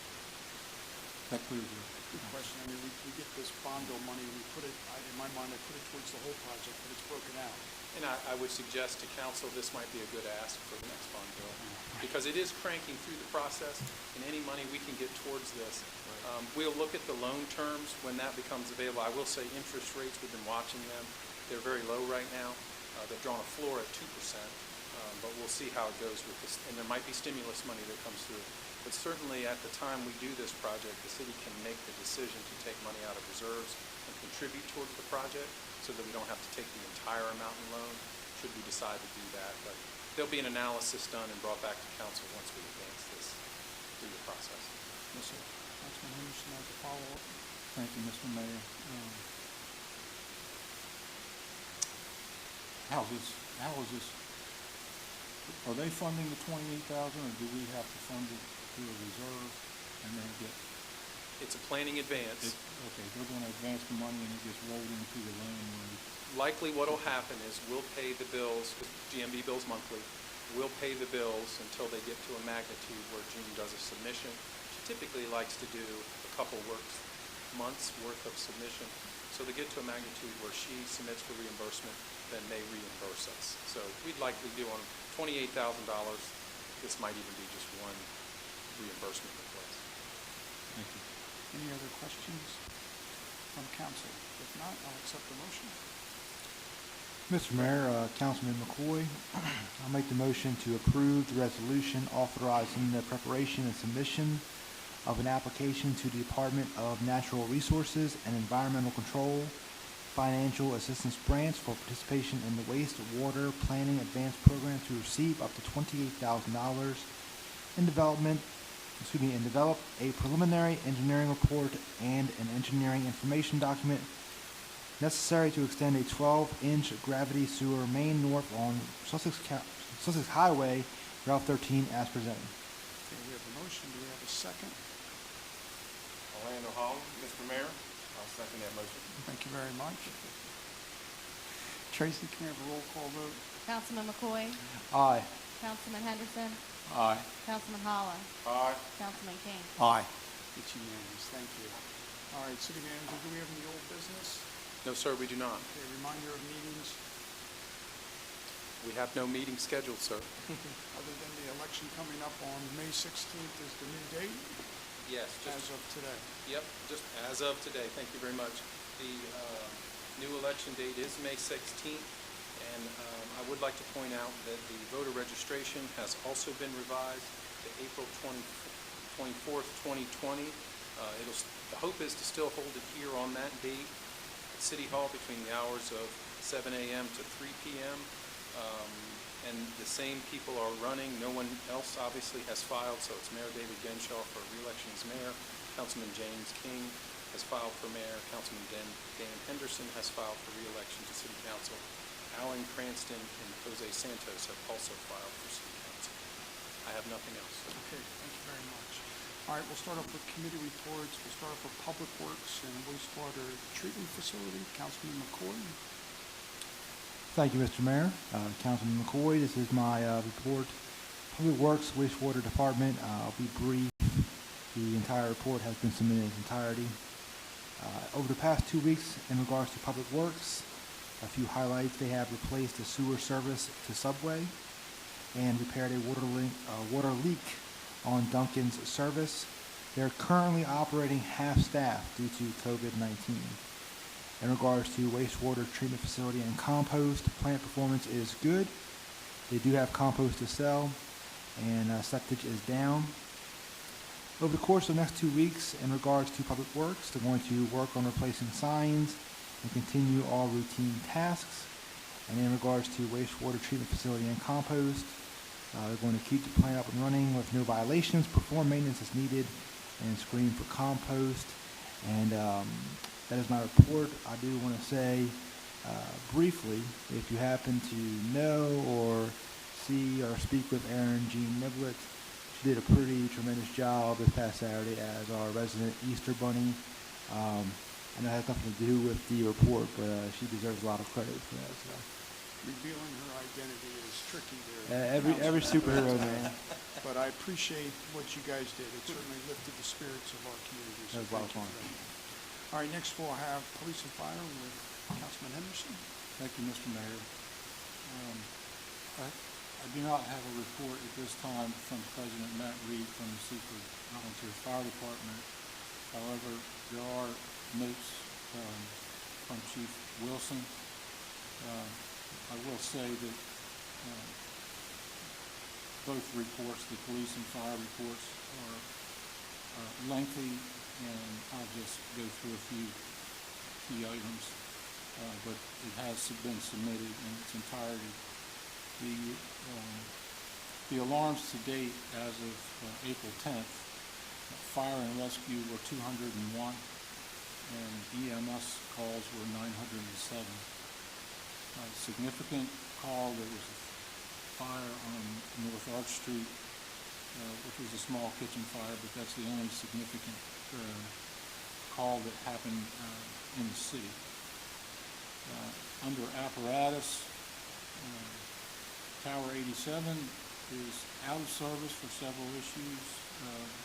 That clears it. Good question. I mean, we get this bond bill money, we put it, in my mind, I put it towards the whole project, but it's broken out. And I would suggest to council this might be a good ask for the next bond bill, because it is cranking through the process, and any money we can get towards this. We'll look at the loan terms when that becomes available. I will say interest rates, we've been watching them. They're very low right now. They've drawn a floor at 2%, but we'll see how it goes with this. And there might be stimulus money that comes through. But certainly at the time we do this project, the city can make the decision to take money out of reserves and contribute towards the project so that we don't have to take the entire amount in loan should we decide to do that. But there'll be an analysis done and brought back to council once we advance this through the process. Yes, sir. Councilman Henderson has a follow-up. Thank you, Mr. Mayor. How is this, are they funding the 28,000, or do we have to fund it through a reserve and then get? It's a planning advance. Okay, they're going to advance the money and it gets rolled into the loan when we. Likely what'll happen is we'll pay the bills, with GMB bills monthly, we'll pay the bills until they get to a magnitude where June does a submission. She typically likes to do a couple months worth of submission. So they get to a magnitude where she submits for reimbursement, then they reimburse us. So we'd likely do on $28,000, this might even be just one reimbursement request. Thank you. Any other questions from council? If not, I'll accept the motion. Mr. Mayor, Councilman McCoy, I'll make the motion to approve the resolution authorizing the preparation and submission of an application to the Department of Natural Resources and Environmental Control financial assistance grants for participation in the wastewater planning advance program to receive up to $28,000 in develop a preliminary engineering report and an engineering information document necessary to extend a 12-inch gravity sewer main north on Sussex Highway, Route 13, as presented. Okay, we have a motion. Do we have a second? Orlando Holland, Mr. Mayor, I'll second that motion. Thank you very much. Tracy, can we have a roll call vote? Councilman McCoy, Aye. Councilman Henderson, Aye. Councilman Holland, Aye. Councilman King. Aye. It's unanimous. Thank you. All right, City Manager, do we have any old business? No, sir, we do not. Okay, reminder of meetings, We have no meeting scheduled, sir. other than the election coming up on May 16th is the new date Yes, as of today. Yep, just as of today, thank you very much. The new election date is May 16th, and I would like to point out that the voter registration has also been revised to April 24th, 2020. The hope is to still hold it here on that date at City Hall between the hours of 7 a.m. to 3 p.m. And the same people are running. No one else obviously has filed, so it's Mayor David Genshaw for re-election as mayor. Councilman James King has filed for mayor. Councilman Dan Henderson has filed for re-election to City Council. Alan Cranston and Jose Santos have also filed for City Council. I have nothing else. Okay, thank you very much. All right, we'll start off with committee reports. We'll start off with Public Works and Wastewater Treatment Facility. Councilman McCoy. Thank you, Mr. Mayor. Councilman McCoy, this is my report. Public Works, Wastewater Department. I'll be brief. The entire report has been submitted in its entirety. Over the past 2 weeks, in regards to Public Works, a few highlights. They have replaced the sewer service to Subway and repaired a water leak on Duncan's service. They're currently operating half-staff due to COVID-19. In regards to wastewater treatment facility and compost, plant performance is good. They do have compost to sell, and septage is down. Over the course of the next 2 weeks, in regards to Public Works, they're going to work on replacing signs and continue all routine tasks. And in regards to wastewater treatment facility and compost, they're going to keep the plant up and running with no violations, perform maintenance as needed, and screen for compost. And that is my report. I do want to say briefly, if you happen to know or see or speak with Erin Jean Niblett, she did a pretty tremendous job this past Saturday as our resident Easter Bunny. I know it has nothing to do with the report, but she deserves a lot of credit for that. So. Revealing her identity is tricky there. Every superhero, man. But I appreciate what you guys did. It certainly lifted the spirits of our community. So That was a lot of thank you fun. for that. All right, next we'll have Police and Fire with Councilman Henderson. Thank you, Mr. Mayor. I do not have a report at this time from President Matt Reed from the Seaford Volunteer Fire Department. However, there are notes from Chief Wilson. I will say that both reports, the police and fire reports, are lengthy, and I'll just go through a few key items, but it has been submitted in its entirety. The alarms to date as of April 10th, fire and rescue were 201, and EMS calls were 907. Significant call, there was a fire on North Arch Street, which was a small kitchen fire, but that's the only significant call that happened in the city. Under apparatus, Tower 87 is out of service for several issues,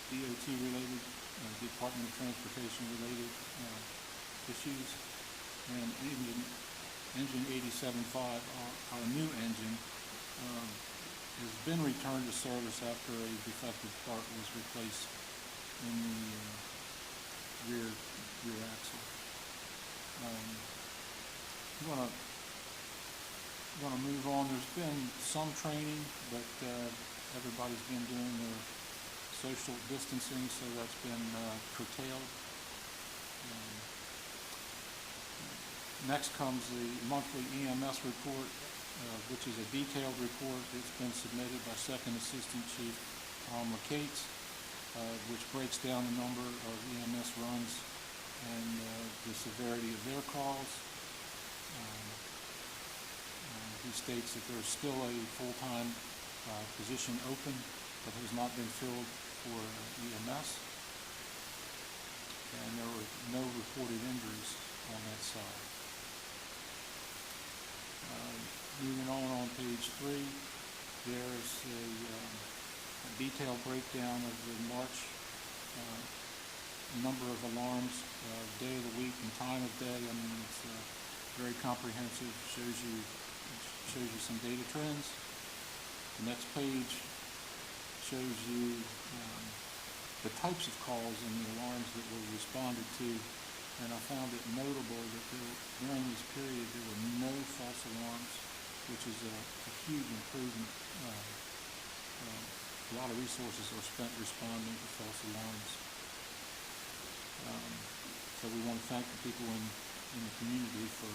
DOT related, Department of Transportation related issues, and engine 87.5, our new engine, has been returned to service after a defective part was replaced in the rear axle. I'm going to move on. There's been some training, but everybody's been doing their social distancing, so that's been curtailed. Next comes the monthly EMS report, which is a detailed report. It's been submitted by Second Assistant Chief Cates, which breaks down the number of EMS runs and the severity of their calls. He states that there's still a full-time position open that has not been filled for EMS, and there were no reported injuries on that side. Moving on page 3, there's a detailed breakdown of the March number of alarms, day of the week and time of day. I mean, it's very comprehensive, shows you some data trends. The next page shows you the types of calls and the alarms that were responded to, and I found it notable that during this period there were no false alarms, which is a huge improvement. A lot of resources are spent responding to false alarms. So we want to thank the people in the community for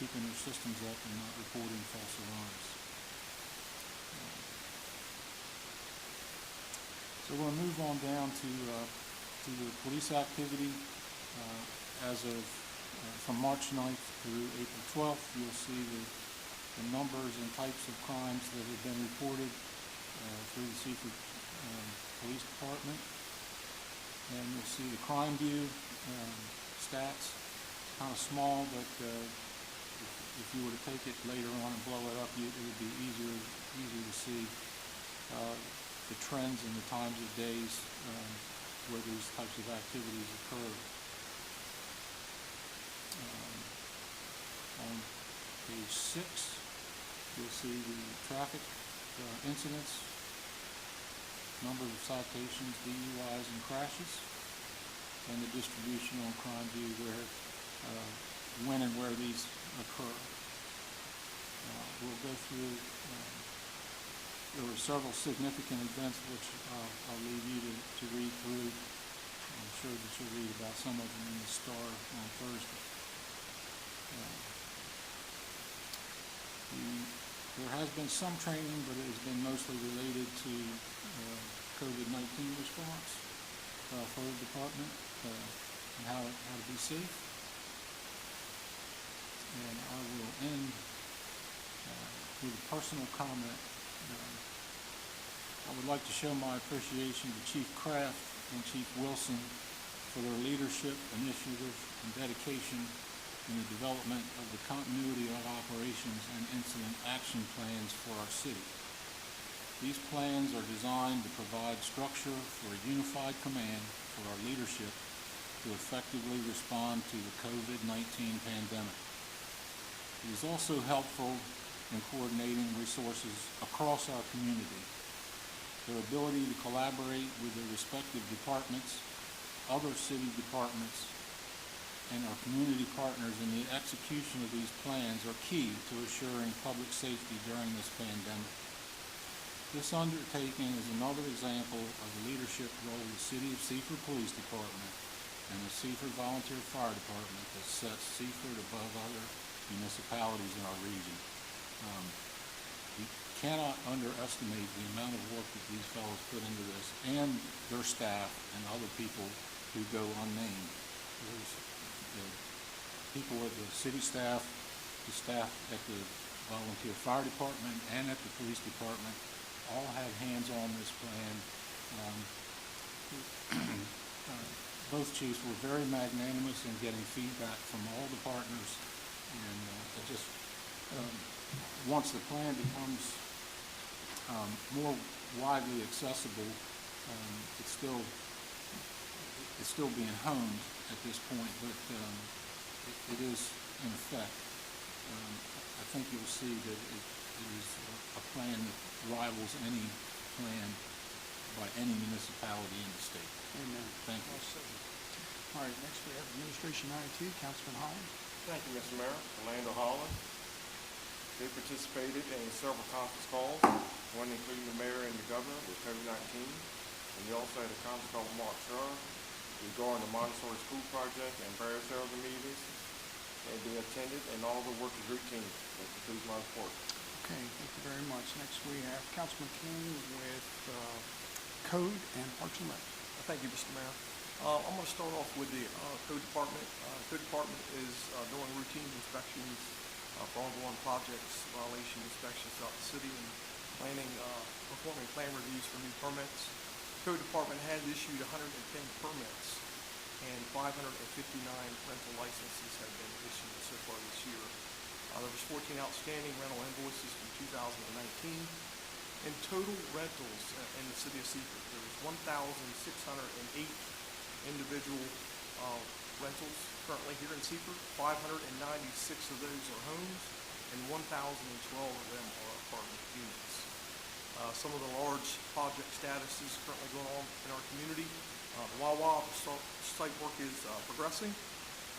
keeping their systems up and not reporting false alarms. So we're going to move on down to the police activity. As of from March 9th through April 12th, you'll see the numbers and types of crimes that have been reported through the Seaford Police Department. And you'll see the crime view stats. It's kind of small, but if you were to take it later on and blow it up, it would be easier to see the trends and the times of days where these types of activities occur. On page 6, you'll see the traffic incidents, number of citations, DUIs, and crashes, and the distribution on crime view where, when and where these occur. We'll go through, there were several significant events which I'll leave you to read through. I'm sure that you'll read about some of them in the Star on Thursday. There has been some training, but it has been mostly related to COVID-19 response for the department and how to be safe. And I will end with a personal comment. I would like to show my appreciation to Chief Kraft and Chief Wilson for their leadership, initiative, and dedication in the development of the continuity of operations and incident action plans for our city. These plans are designed to provide structure for a unified command for our leadership to effectively respond to the COVID-19 pandemic. It is also helpful in coordinating resources across our community. Their ability to collaborate with their respective departments, other city departments, and our community partners in the execution of these plans are key to assuring public safety during this pandemic. This undertaking is another example of the leadership role of the City of Seaford Police Department and the Seaford Volunteer Fire Department that sets Seaford above other municipalities in our region. cannot underestimate the amount of work that these fellows put into this, and their staff and other people who go unnamed. There's the people at the city staff, the staff at the volunteer fire department, and at the police department all had hands on this plan. Both chiefs were very magnanimous in getting feedback from all the partners, and it just once the plan becomes more widely accessible, it's still being honed at this point, but it is in effect. I think you'll see that it is a plan that rivals any plan by any municipality in the state. Amen. Thank you. Well said. All right, next we have Administration IT, Councilman Holland. Thank you, Mr. Mayor. Orlando Holland. They participated in several conference calls, one including the mayor and the governor with COVID-19. And we also had a conference call with Mark Schur regarding the Montessori School project and various other meetings. And they attended, and all the work is routine. That concludes my report. Okay, thank you very much. Next we have Councilman King with Code and Parks and Rec. Thank you, Mr. Mayor. I'm going to start off with the Code Department. Code Department is doing routine inspections for ongoing projects, violation inspections throughout the city, and performing plan reviews for new permits. Code Department has issued 110 permits, and 559 rental licenses have been issued so far this year. There was 14 outstanding rental invoices from 2019. In total rentals in the city of Seaford, there was 1,608 individual rentals currently here in Seaford. 596 of those are homes, and 1,012 of them are apartment units. Some of the large project statuses currently going on in our community. The Wawa, the site work is progressing.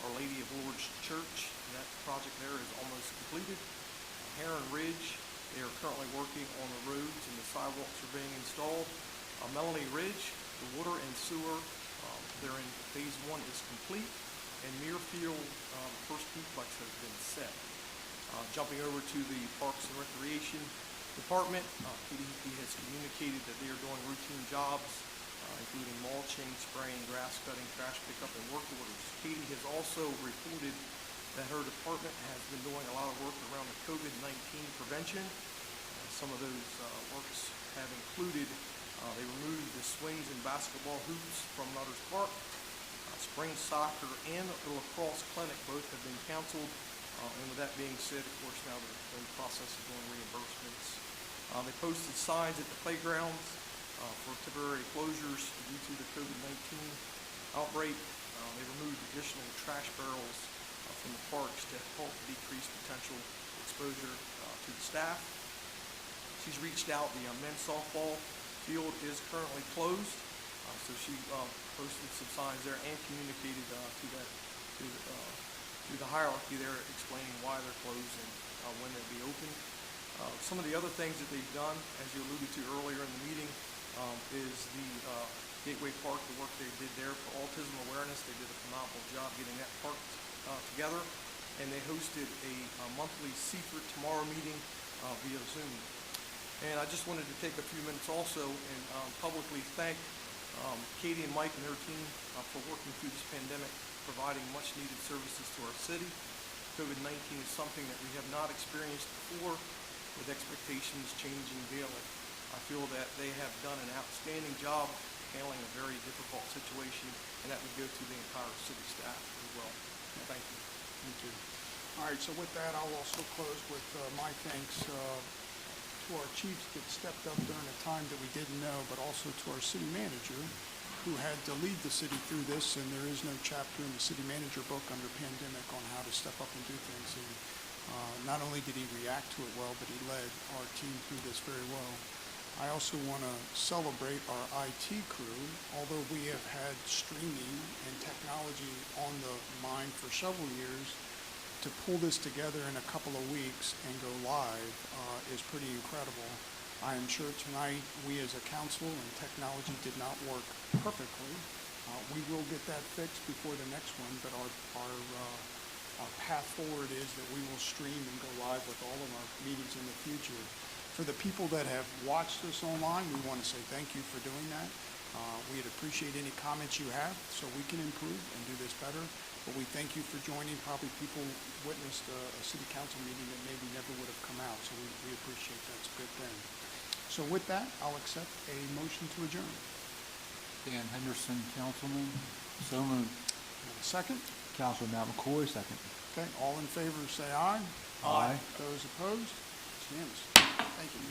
Our Lady of Lourdes Church, that project there is almost completed. Heron Ridge, they are currently working on the roads and the sidewalks are being installed. Melanie Ridge, the water and sewer, they're in phase 1 is complete. And Muirfield, first duplex has been set. Jumping over to the Parks and Recreation Department, PDP has communicated that they are doing routine jobs, including mulching, spraying, grass cutting, trash pickup, and work orders. Katie has also reported that her department has been doing a lot of work around the COVID-19 prevention. Some of those works have included, they removed the swings and basketball hoops from Nutters Park. Spring soccer and the lacrosse clinic both have been canceled. And with that being said, of course, now they're in the process of doing reimbursements. They posted signs at the playgrounds for temporary closures due to the COVID-19 outbreak. They removed additional trash barrels from the parks to help decrease potential exposure to the staff. She's reached out. The men's softball field is currently closed, so she posted some signs there and communicated to the hierarchy there, explaining why they're closed and when they'll be open. Some of the other things that they've done, as you alluded to earlier in the meeting, is the Gateway Park, the work they did there for autism awareness. They did a phenomenal job getting that park together, and they hosted a monthly Seaford Tomorrow meeting via Zoom. And I just wanted to take a few minutes also and publicly thank Katie and Mike and their team for working through this pandemic, providing much needed services to our city. COVID-19 is something that we have not experienced before, with expectations changing daily. I feel that they have done an outstanding job handling a very difficult situation, and that would go to the entire city staff as well. Thank you. Thank you. All right, so with that, I'll also close with my thanks to our chiefs that stepped up during a time that we didn't know, but also to our city manager who had to lead the city through this, and there is no chapter in the city manager book under pandemic on how to step up and do things. And not only did he react to it well, but he led our team through this very well. I also want to celebrate our IT crew. Although we have had streaming and technology on the mind for several years, to pull this together in a couple of weeks and go live is pretty incredible. I am sure tonight we as a council and technology did not work perfectly. We will get that fixed before the next one, but our path forward is that we will stream and go live with all of our meetings in the future. For the people that have watched this online, we want to say thank you for doing that. We'd appreciate any comments you have so we can improve and do this better. But we thank you for joining. Probably people witnessed a city council meeting that maybe never would have come out, so we appreciate that. It's a good thing. So with that, I'll accept a motion to adjourn. Dan Henderson, Councilman, so moved. And a second? Councilman Matt McCoy, second. Okay, all in favor, say aye. Aye. Those opposed? It's unanimous. Thank you.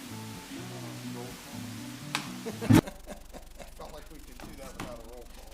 Felt like we could do that without a roll call.